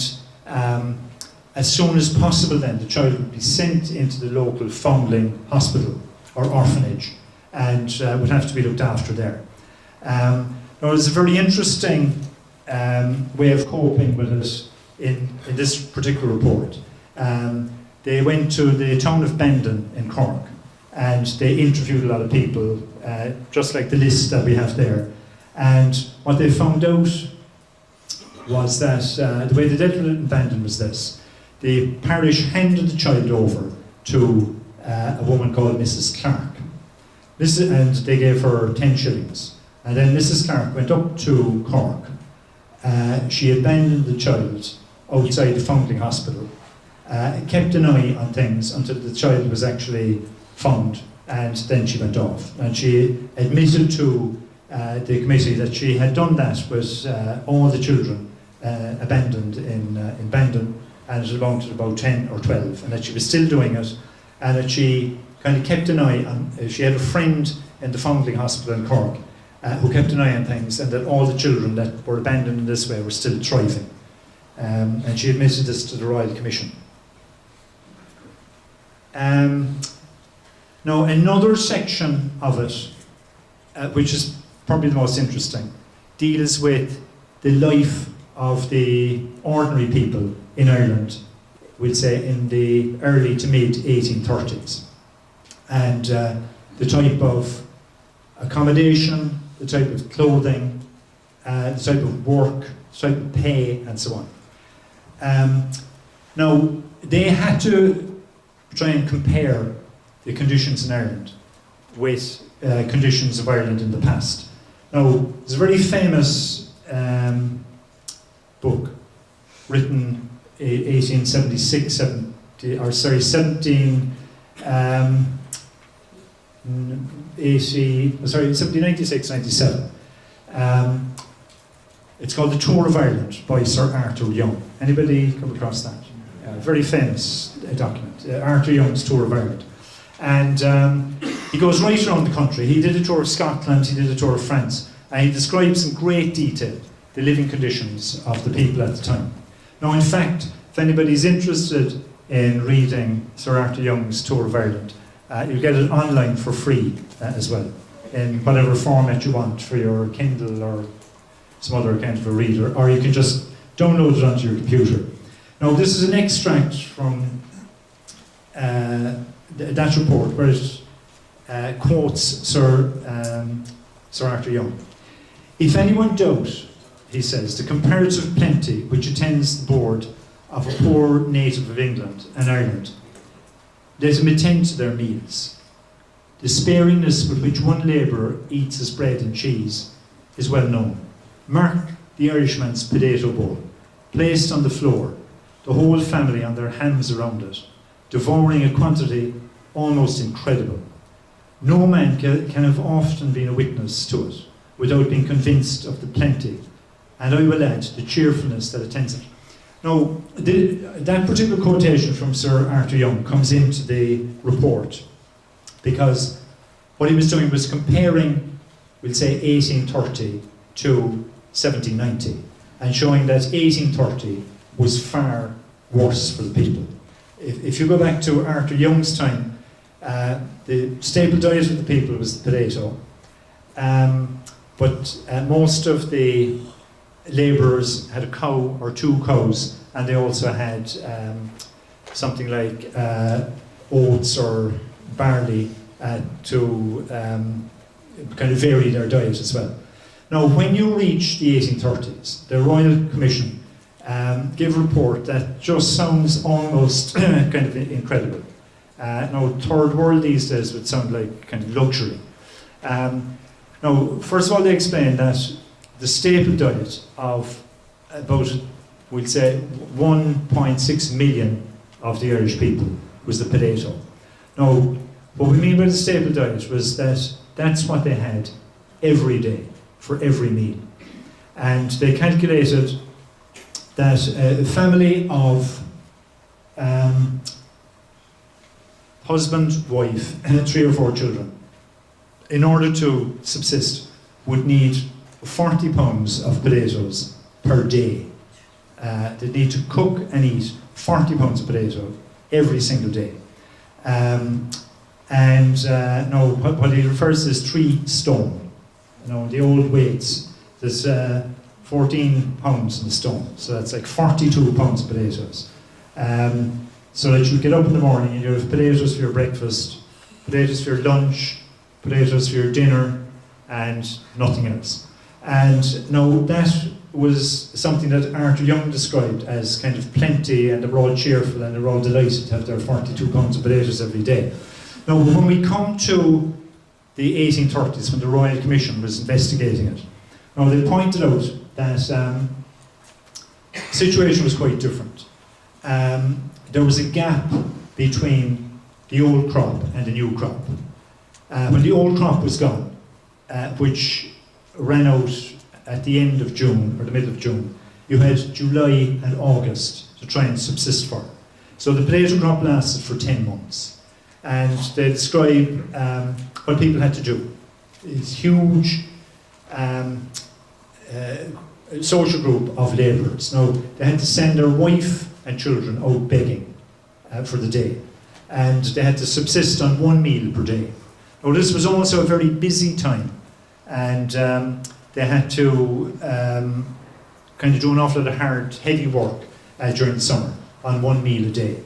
as soon as possible then, the child would be sent into the local foundling hospital or orphanage, and would have to be looked after there. Now, there's a very interesting way of coping with it in this particular report. They went to the town of Bandon in Cork, and they interviewed a lot of people, just like the list that we have there. And what they found out was that the way they dealt with abandonment was this. The parish handed the child over to a woman called Mrs. Clark. And they gave her 10 shillings. And then Mrs. Clark went up to Cork. She abandoned the child outside the Foundling Hospital, kept an eye on things until the child was actually found, and then she went off. And she admitted to the committee that she had done that with all the children abandoned in Bandon, and it amounted to about 10 or 12, and that she was still doing it, and that she kind of kept an eye on, she had a friend in the Foundling Hospital in Cork who kept an eye on things, and that all the children that were abandoned in this way were still thriving. And she admitted this to the Royal Commission. Now, another section of it, which is probably the most interesting, deals with the life of the ordinary people in Ireland, we'll say in the early to mid 1830s. And the type of accommodation, the type of clothing, the type of work, the type of pay, and so on. Now, they had to try and compare the conditions in Ireland with conditions of Ireland in the past. Now, there's a very famous book written in 1876, 1796, 97. It's called The Tour of Ireland by Sir Arthur Young. Anybody come across that? Very famous document, Arthur Young's Tour of Ireland. And he goes right around the country. He did a tour of Scotland, he did a tour of France, and he describes in great detail the living conditions of the people at the time. Now, in fact, if anybody's interested in reading Sir Arthur Young's Tour of Ireland, you'll get it online for free as well, in whatever format you want for your Kindle or some other kind of a reader, or you can just download it onto your computer. Now, this is an extract from that report where it quotes Sir Arthur Young. If anyone doubt, he says, the comparative plenty which attends the board of a poor native of England and Ireland, let him attend to their meals. The sparingness with which one labourer eats his bread and cheese is well known. Mark the Irishman's potato bowl, placed on the floor, the whole family on their hams around it, devouring a quantity almost incredible. No man can have often been a witness to it without being convinced of the plenty, and I will add the cheerfulness that attends it. Now, that particular quotation from Sir Arthur Young comes into the report because what he was doing was comparing, we'll say, 1830 to 1790, and showing that 1830 was far worse for the people. If you go back to Arthur Young's time, the staple diet of the people was the potato, but most of the labourers had a cow or two cows, and they also had something like oats or barley to kind of vary their diet as well. Now, when you reach the 1830s, the Royal Commission gave a report that just sounds almost kind of incredible. Now, third world these days would sound like kind of luxury. Now, first of all, they explained that the staple diet of about, we'll say, 1.6 million of the Irish people was the potato. Now, what we mean by the staple diet was that that's what they had every day for every meal. And they calculated that a family of husband, wife, and 3 or 4 children, in order to subsist, would need 40 pounds of potatoes per day. They need to cook and eat 40 pounds of potato every single day. Now, what he refers to is 3 stone. You know, the old weights, there's 14 pounds in a stone, so that's like 42 pounds of potatoes. So that you get up in the morning and you have potatoes for your breakfast, potatoes for your lunch, potatoes for your dinner, and nothing else. And now that was something that Arthur Young described as kind of plenty, and they were all cheerful and they were all delighted to have their 42 pounds of potatoes every day. Now, when we come to the 1830s, when the Royal Commission was investigating it, now they pointed out that the situation was quite different. There was a gap between the old crop and the new crop. When the old crop was gone, which ran out at the end of June, or the middle of June, you had July and August to try and subsist for. So the potato crop lasted for 10 months. And they describe what people had to do. It's huge social group of labourers. Now, they had to send their wife and children out begging for the day. And they had to subsist on 1 meal per day. Now, this was also a very busy time. And they had to kind of do an awful lot of hard, heavy work during the summer on 1 meal a day.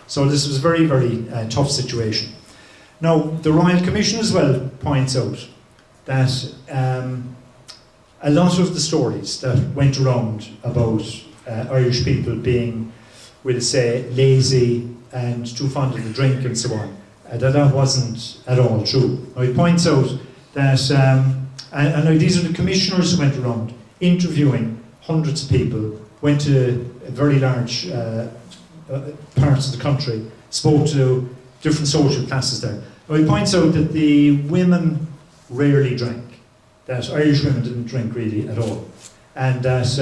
So this was a very, very tough situation. Now, the Royal Commission as well points out that a lot of the stories that went around about Irish people being, we'll say, lazy and too fond of the drink and so on, that wasn't at all true. Now, he points out that, and these are the commissioners who went around interviewing hundreds of people, went to very large parts of the country, spoke to different social classes there. Now, he points out that the women rarely drank, that Irish women didn't drink really at all, and that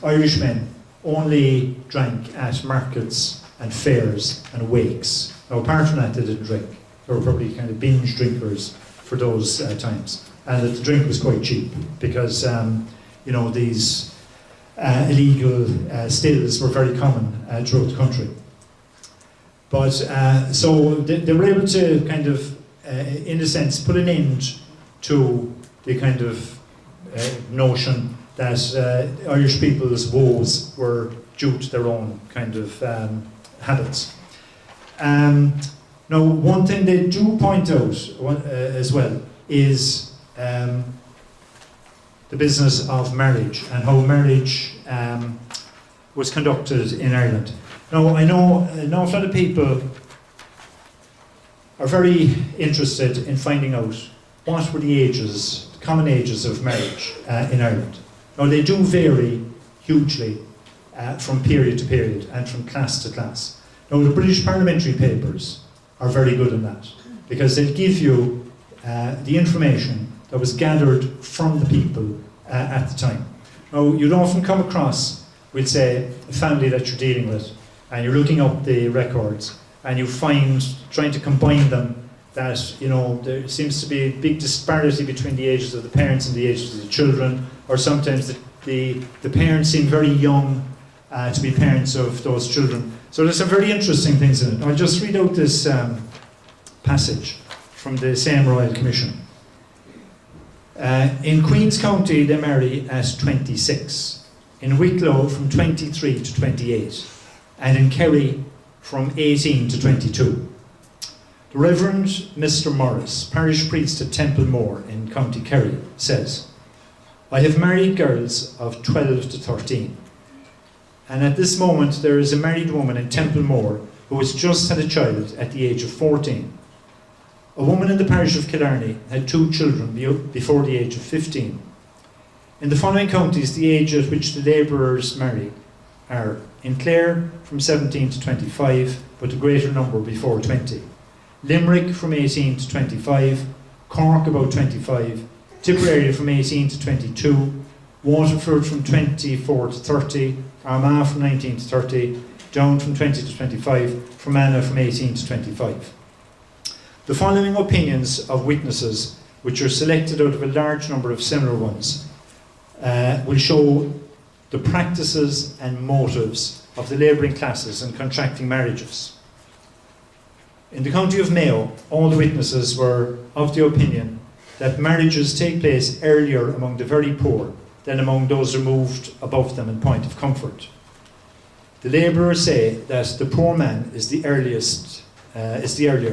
Irish men only drank at markets and fairs and wakes. Now, apart from that, they didn't drink. They were probably kind of binge drinkers for those times, and that the drink was quite cheap because these illegal stills were very common throughout the country. But so they were able to kind of, in a sense, put an end to the kind of notion that Irish people's woes were due to their own kind of habits. Now, one thing they do point out as well is the business of marriage and how marriage was conducted in Ireland. Now, I know an awful lot of people are very interested in finding out what were the ages, the common ages of marriage in Ireland. Now, they do vary hugely from period to period and from class to class. Now, the British Parliamentary papers are very good in that because they'll give you the information that was gathered from the people at the time. Now, you'd often come across, we'll say, a family that you're dealing with, and you're looking up the records, and you find, trying to combine them, that there seems to be a big disparity between the ages of the parents and the ages of the children, or sometimes the parents seem very young to be parents of those children. So there's some very interesting things in it. I'll just read out this passage from the same Royal Commission. In Queen's County, they marry at 26. In Wicklow, from 23 to 28. And in Kerry, from 18 to 22. The Reverend Mr. Morris, parish priest at Templemore in County Kerry, says, I have married girls of 12 to 13. And at this moment, there is a married woman in Templemore who has just had a child at the age of 14. A woman in the parish of Killarney had 2 children before the age of 15. In the following counties, the age at which the labourers marry are in Clare from 17 to 25, but a greater number before 20. Limerick from 18 to 25, Cork about 25, Tipperary from 18 to 22, Waterford from 24 to 30, Armagh from 19 to 30, Down from 20 to 25, Fermanagh from 18 to 25. The following opinions of witnesses, which are selected out of a large number of similar ones, will show the practices and motives of the labouring classes in contracting marriages. In the county of Mayo, all the witnesses were of the opinion that marriages take place earlier among the very poor than among those removed above them in point of comfort. The labourers say that the poor man is the earlier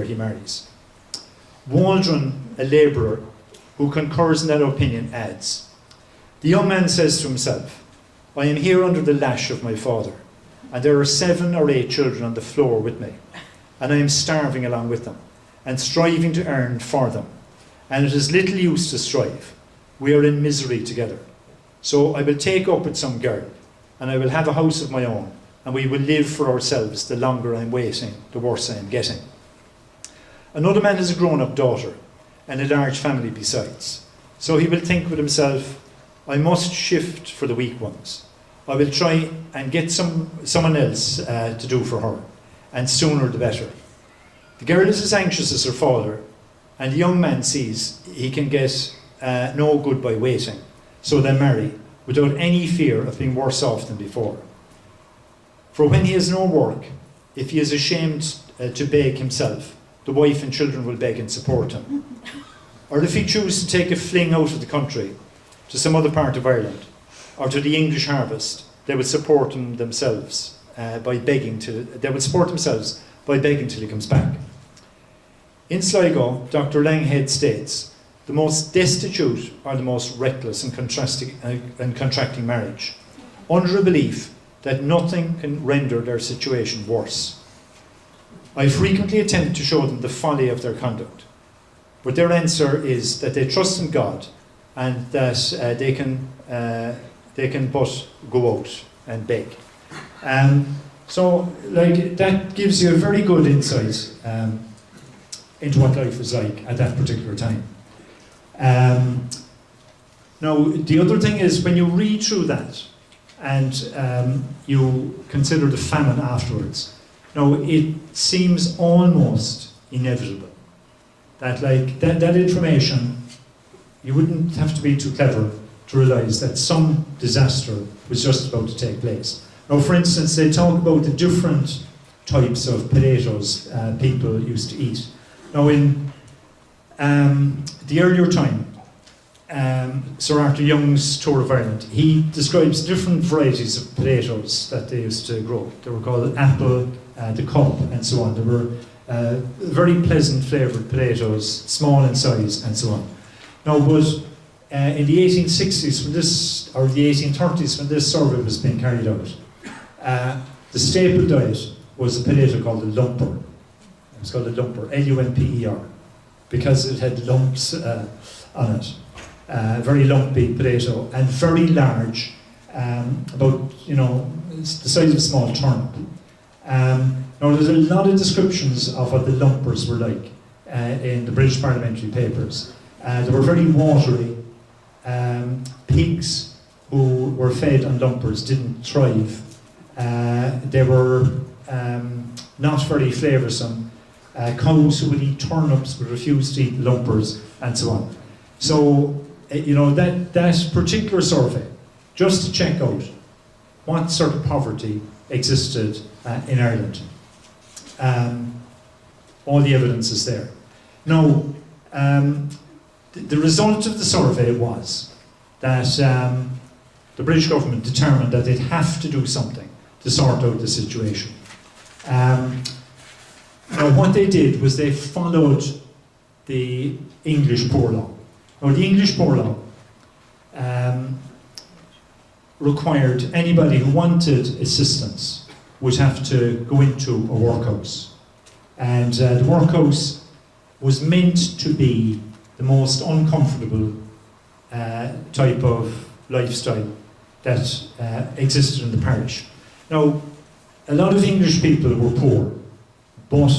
he marries. Waldron, a labourer who concurs in that opinion, adds, "The young man says to himself, I am here under the lash of my father, and there are 7 or 8 children on the floor with me, and I am starving along with them, and striving to earn for them, and it is little use to strive. We are in misery together. So I will take up with some girl, and I will have a house of my own, and we will live for ourselves. The longer I'm waiting, the worse I am getting. Another man has a grown-up daughter, and a large family besides. So he will think with himself, I must shift for the weak ones. I will try and get someone else to do for her, and sooner the better. The girl is as anxious as her father, and the young man sees he can get no good by waiting, so they marry without any fear of being worse off than before. For when he has no work, if he is ashamed to beg himself, the wife and children will beg and support him. Or if he chooses to take a fling out of the country to some other part of Ireland, or to the English harvest, they will support him themselves by begging till he comes back. In Sligo, Dr. Langhead states, the most destitute are the most reckless in contracting marriage, under a belief that nothing can render their situation worse. I frequently attempt to show them the folly of their conduct, but their answer is that they trust in God and that they can but go out and beg. So that gives you a very good insight into what life was like at that particular time. Now, the other thing is, when you read through that and you consider the famine afterwards, now it seems almost inevitable that that information, you wouldn't have to be too clever to realise that some disaster was just about to take place. Now, for instance, they talk about the different types of potatoes people used to eat. Now, in the earlier time, Sir Arthur Young's Tour of Ireland, he describes different varieties of potatoes that they used to grow. They were called apple, the cup, and so on. They were very pleasant flavoured potatoes, small in size, and so on. Now, but in the 1860s, or the 1830s, when this survey was being carried out, the staple diet was a potato called a lumper. It was called a lumper, Lumper, because it had lumps on it. Very lumpy potato, and very large, about the size of a small turnip. Now, there's a lot of descriptions of what the lumpers were like in the British Parliamentary papers. They were very watery. Pigs who were fed on lumpers didn't thrive. They were not very flavoursome. Cows who would eat turnips would refuse to eat lumpers, and so on. So, that particular survey, just to check out what sort of poverty existed in Ireland. All the evidence is there. Now, the result of the survey was that the British government determined that they'd have to do something to sort out the situation. Now, what they did was they followed the English Poor Law. Now, the English Poor Law required anybody who wanted assistance would have to go into a workhouse. And the workhouse was meant to be the most uncomfortable type of lifestyle that existed in the parish. Now, a lot of English people were poor, but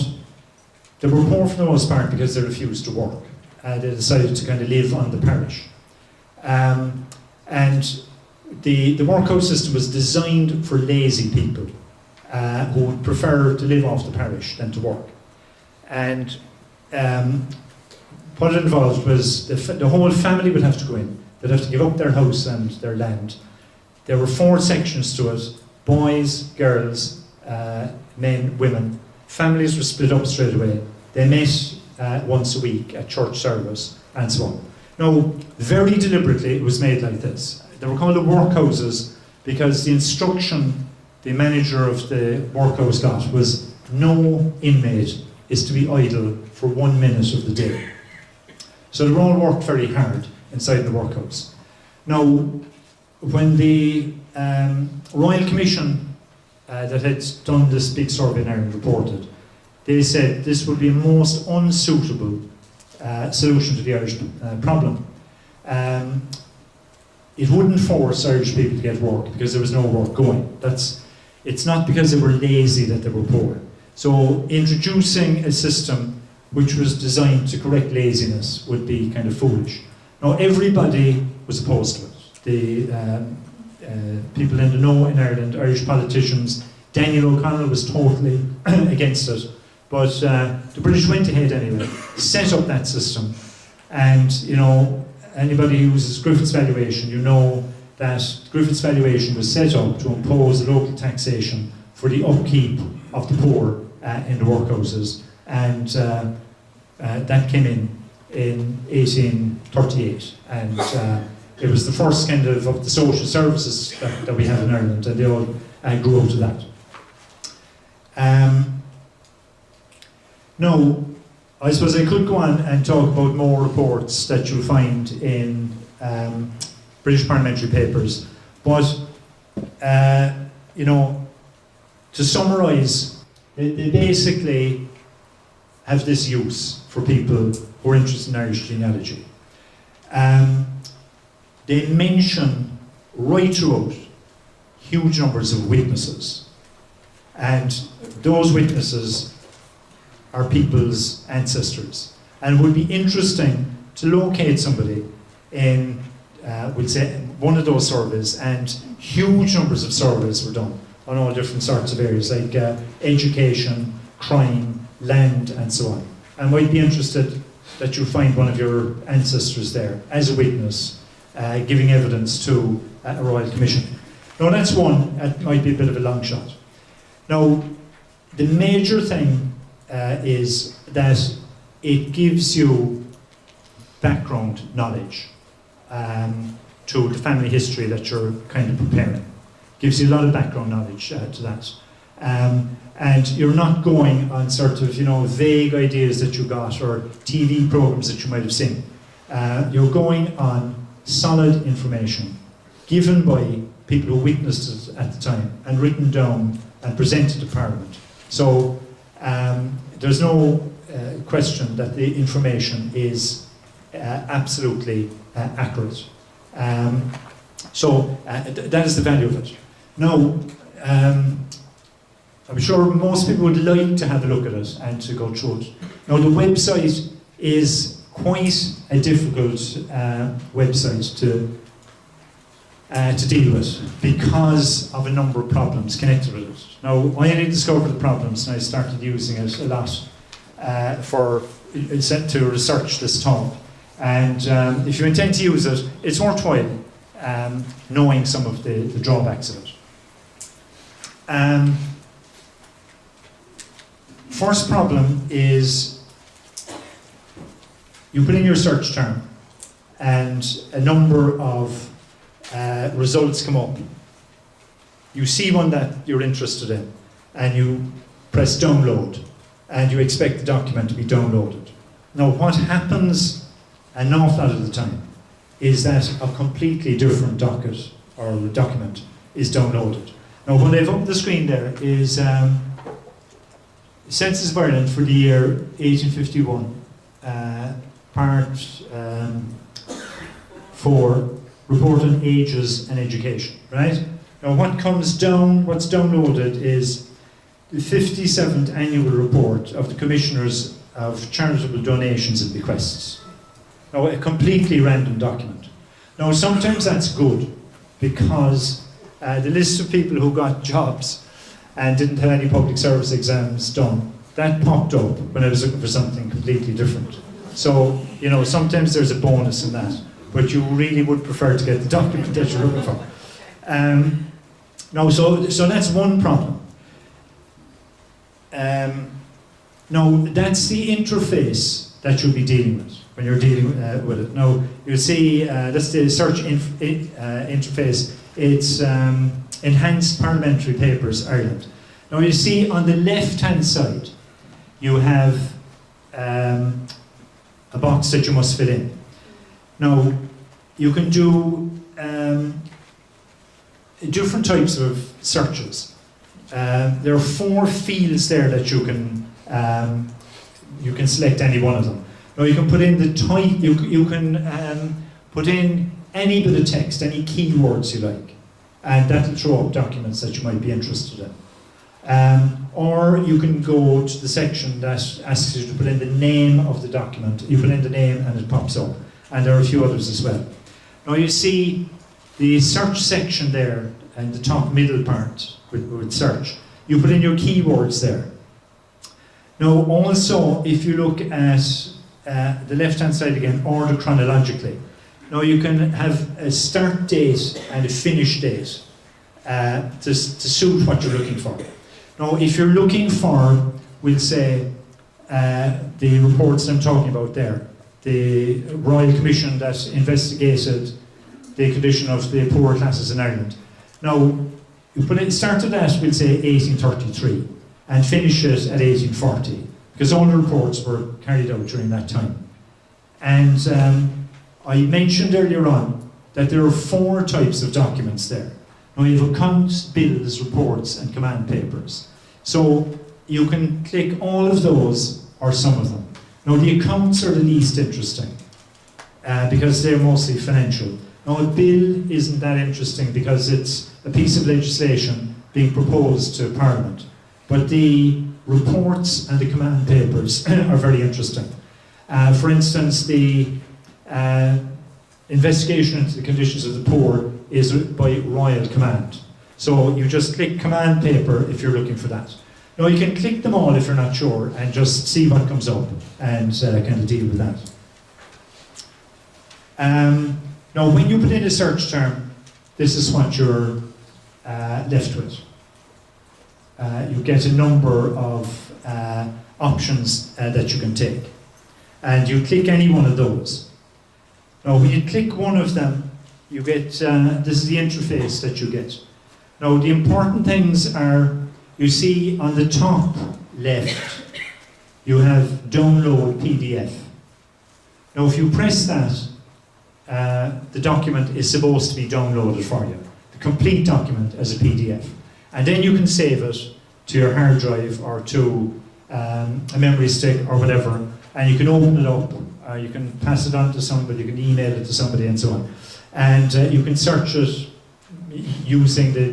they were poor for the most part because they refused to work. They decided to kind of live on the parish. And the workhouse system was designed for lazy people who would prefer to live off the parish than to work. And what it involved was the whole family would have to go in. They'd have to give up their house and their land. There were 4 sections to it: boys, girls, men, women. Families were split up straight away. They met once a week at church service, and so on. Now, very deliberately it was made like this. They were called the workhouses because the instruction the manager of the workhouse got was no inmate is to be idle for 1 minute of the day. So they all worked very hard inside the workhouse. Now, when the Royal Commission that had done this big survey in Ireland reported, they said this would be a most unsuitable solution to the Irish problem. It wouldn't force Irish people to get work because there was no work going. It's not because they were lazy that they were poor. So introducing a system which was designed to correct laziness would be kind of foolish. Now everybody was opposed to it. The people in the know in Ireland, Irish politicians, Daniel O'Connell was totally against it. But the British went ahead anyway, set up that system, and you know, anybody who uses Griffith's valuation, you know that Griffith's valuation was set up to impose local taxation for the upkeep of the poor in the workhouses, and that came in 1838, and it was the first kind of the social services that we have in Ireland, and they all grew out of that. Now, I suppose I could go on and talk about more reports that you'll find in British Parliamentary papers, but you know, to summarise, they basically have this use for people who are interested in Irish genealogy. They mention right throughout huge numbers of witnesses, and those witnesses are people's ancestors, and it would be interesting to locate somebody in, we'll say, one of those surveys, and huge numbers of surveys were done on all different sorts of areas like education, crime, land, and so on. And might be interested that you find one of your ancestors there as a witness, giving evidence to a Royal Commission. Now that's one, that might be a bit of a long shot. Now, the major thing is that it gives you background knowledge to the family history that you're kind of preparing. Gives you a lot of background knowledge to that. And you're not going on sort of, you know, vague ideas that you got or TV programs that you might have seen. You're going on solid information given by people who witnessed it at the time and written down and presented to Parliament. So there's no question that the information is absolutely accurate. So that is the value of it. Now, I'm sure most people would like to have a look at it and to go through it. Now, the website is quite a difficult website to deal with because of a number of problems connected with it. Now, I only discovered the problems and I started using it a lot to research this talk. And if you intend to use it, it's worthwhile knowing some of the drawbacks of it. First problem is you put in your search term and a number of results come up. You see one that you're interested in and you press download and you expect the document to be downloaded. Now what happens an awful lot of the time is that a completely different docket or document is downloaded. Now what they've up the screen there is Census of Ireland for the year 1851, part 4, report on ages and education, right? Now what comes down, what's downloaded is the 57th annual report of the Commissioners of Charitable Donations and Bequests. Now a completely random document. Now sometimes that's good because the list of people who got jobs and didn't have any public service exams done, that popped up when I was looking for something completely different. So, you know, sometimes there's a bonus in that, but you really would prefer to get the document that you're looking for. So that's one problem. Now, that's the interface that you'll be dealing with when you're dealing with it. Now, you'll see that's the search interface. It's Enhanced Parliamentary Papers Ireland. Now, you see on the left-hand side, you have a box that you must fill in. Now, you can do different types of searches. There are 4 fields there that you can select any one of them. Now you can put in the type, you can put in any bit of text, any keywords you like, and that will throw up documents that you might be interested in. Or you can go to the section that asks you to put in the name of the document. You put in the name and it pops up. And there are a few others as well. Now you see the search section there and the top middle part with search. You put in your keywords there. Now also, if you look at the left-hand side again, order chronologically. Now you can have a start date and a finish date to suit what you're looking for. Now if you're looking for, we'll say, the reports I'm talking about there, the Royal Commission that investigated the condition of the poorer classes in Ireland. Now, you put it, started at, we'll say, 1833 and finish it at 1840, because all the reports were carried out during that time. And I mentioned earlier on that there are 4 types of documents there. Now you have accounts, bills, reports and command papers. So you can click all of those or some of them. Now the accounts are the least interesting because they're mostly financial. Now a bill isn't that interesting because it's a piece of legislation being proposed to Parliament. But the reports and the command papers are very interesting. For instance, the investigation into the conditions of the poor is by royal command. So you just click command paper if you're looking for that. Now you can click them all if you're not sure and just see what comes up and kind of deal with that. Now when you put in a search term, this is what you're left with. You get a number of options that you can take. And you click any one of those. Now when you click one of them, you get, this is the interface that you get. Now the important things are, you see on the top left, you have download PDF. Now if you press that, the document is supposed to be downloaded for you. The complete document as a PDF. And then you can save it to your hard drive or to a memory stick or whatever, and you can open it up, you can pass it on to somebody, you can email it to somebody and so on. And you can search it using the,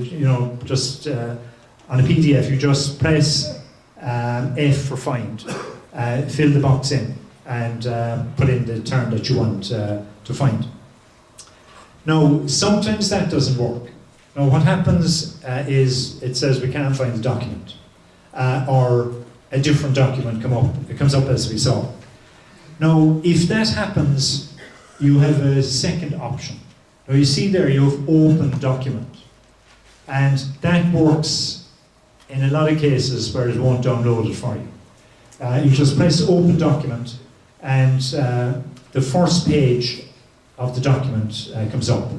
just on a PDF, you just press F for find, fill the box in and put in the term that you want to find. Now, sometimes that doesn't work. Now, what happens is it says we can't find the document, or a different document comes up as we saw. Now, if that happens, you have a second option. Now, you see there you have open document, and that works in a lot of cases where it won't download it for you. You just press open document, and the first page of the document comes up,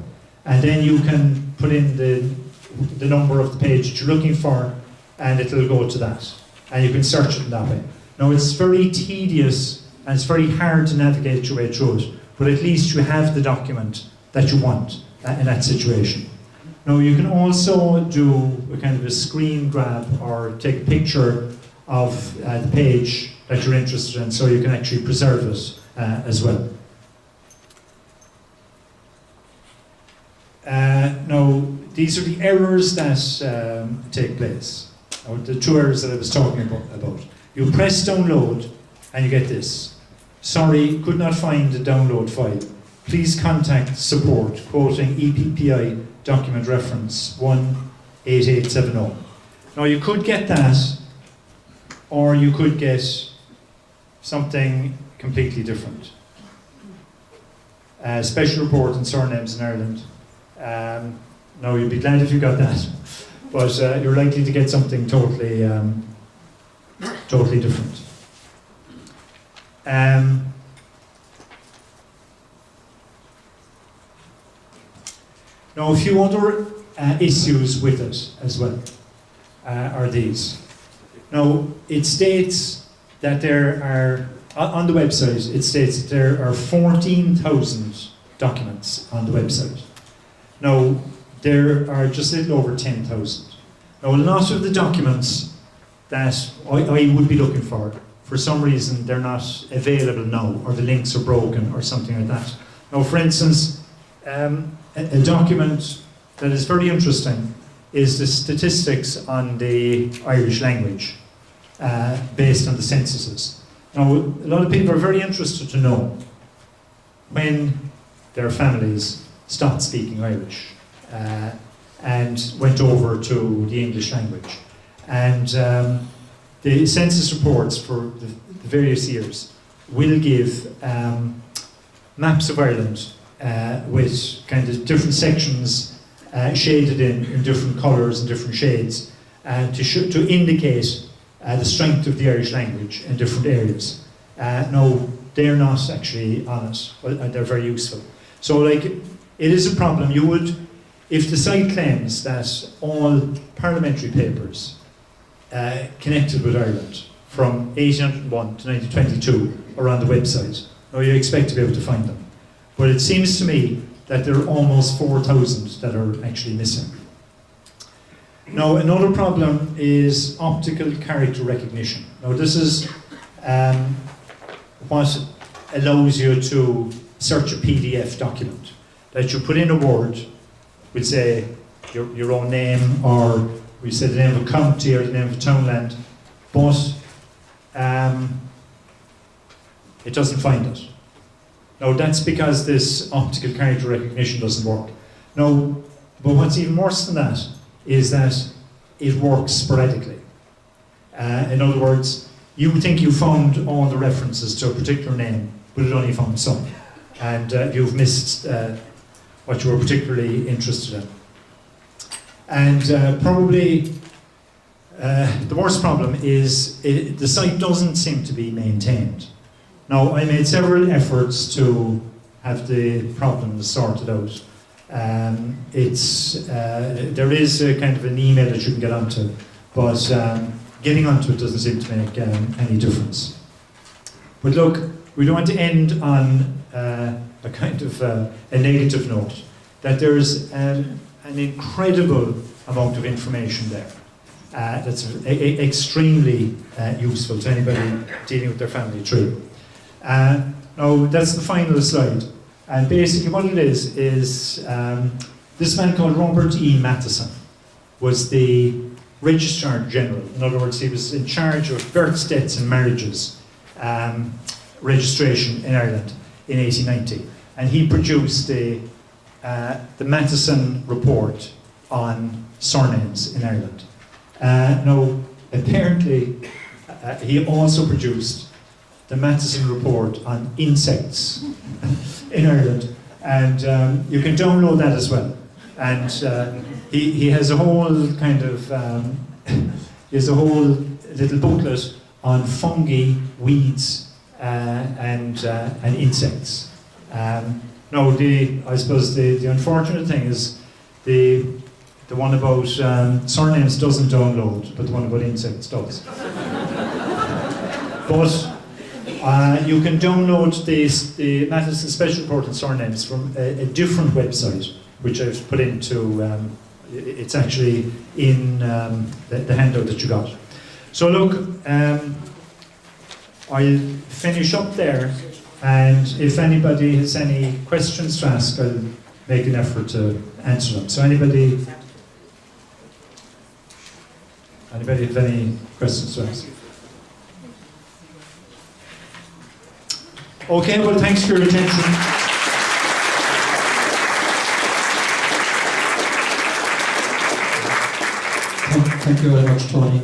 and then you can put in the number of the page that you're looking for, and it'll go to that, and you can search it in that way. Now it's very tedious and it's very hard to navigate your way through it, but at least you have the document that you want in that situation. Now you can also do a kind of a screen grab or take a picture of the page that you're interested in, so you can actually preserve it as well. Now, these are the errors that take place, or the 2 errors that I was talking about. You press download and you get this. Sorry, could not find the download file. Please contact support, quoting EPPI document reference 18870. Now you could get that, or you could get something completely different. Special report on surnames in Ireland. Now you'd be glad if you got that, but you're likely to get something totally different. Now a few other issues with it as well are these. Now it states that there are, on the website, it states that there are 14,000 documents on the website. Now, there are just a little over 10,000. Now, a lot of the documents that I would be looking for some reason, they're not available now, or the links are broken, or something like that. Now, for instance, a document that is very interesting is the statistics on the Irish language based on the censuses. Now, a lot of people are very interested to know when their families stopped speaking Irish and went over to the English language. And the census reports for the various years will give maps of Ireland with kind of different sections shaded in different colours and different shades to indicate the strength of the Irish language in different areas. No, they're not actually on it, but they're very useful. So, like, it is a problem. You would, if the site claims that all parliamentary papers connected with Ireland from 1801 to 1922 are on the website, now you expect to be able to find them. But it seems to me that there are almost 4,000 that are actually missing. Now, another problem is optical character recognition. Now, this is what allows you to search a PDF document that you put in a word, we'll say your own name, or we say the name of a county or the name of a townland, but it doesn't find it. Now, that's because this optical character recognition doesn't work. Now, but what's even worse than that is that it works sporadically. In other words, you think you found all the references to a particular name, but it only found some. And you've missed what you were particularly interested in. And probably the worst problem is the site doesn't seem to be maintained. Now, I made several efforts to have the problems sorted out. There is a kind of an email that you can get onto, but getting onto it doesn't seem to make any difference. But look, we don't want to end on a kind of a negative note, that there's an incredible amount of information there that's extremely useful to anybody dealing with their family tree. Now, that's the final slide. And basically what it is this man called Robert E. Matheson was the Registrar General. In other words, he was in charge of births, deaths and marriages registration in Ireland in 1890. And he produced the Matheson Report on surnames in Ireland. Now, apparently, he also produced the Matheson Report on insects in Ireland, and you can download that as well. And he has a whole kind of he has a whole little booklet on fungi, weeds, and insects. Now, I suppose the unfortunate thing is the one about surnames doesn't download, but the one about insects does. But you can download the Matheson Special Report on surnames from a different website, which I've put into, it's actually in the handout that you got. So look, I'll finish up there, and if anybody has any questions to ask, I'll make an effort to answer them. So anybody have any questions to ask? Okay, well, thanks for your attention.
Thank you very much, Tony.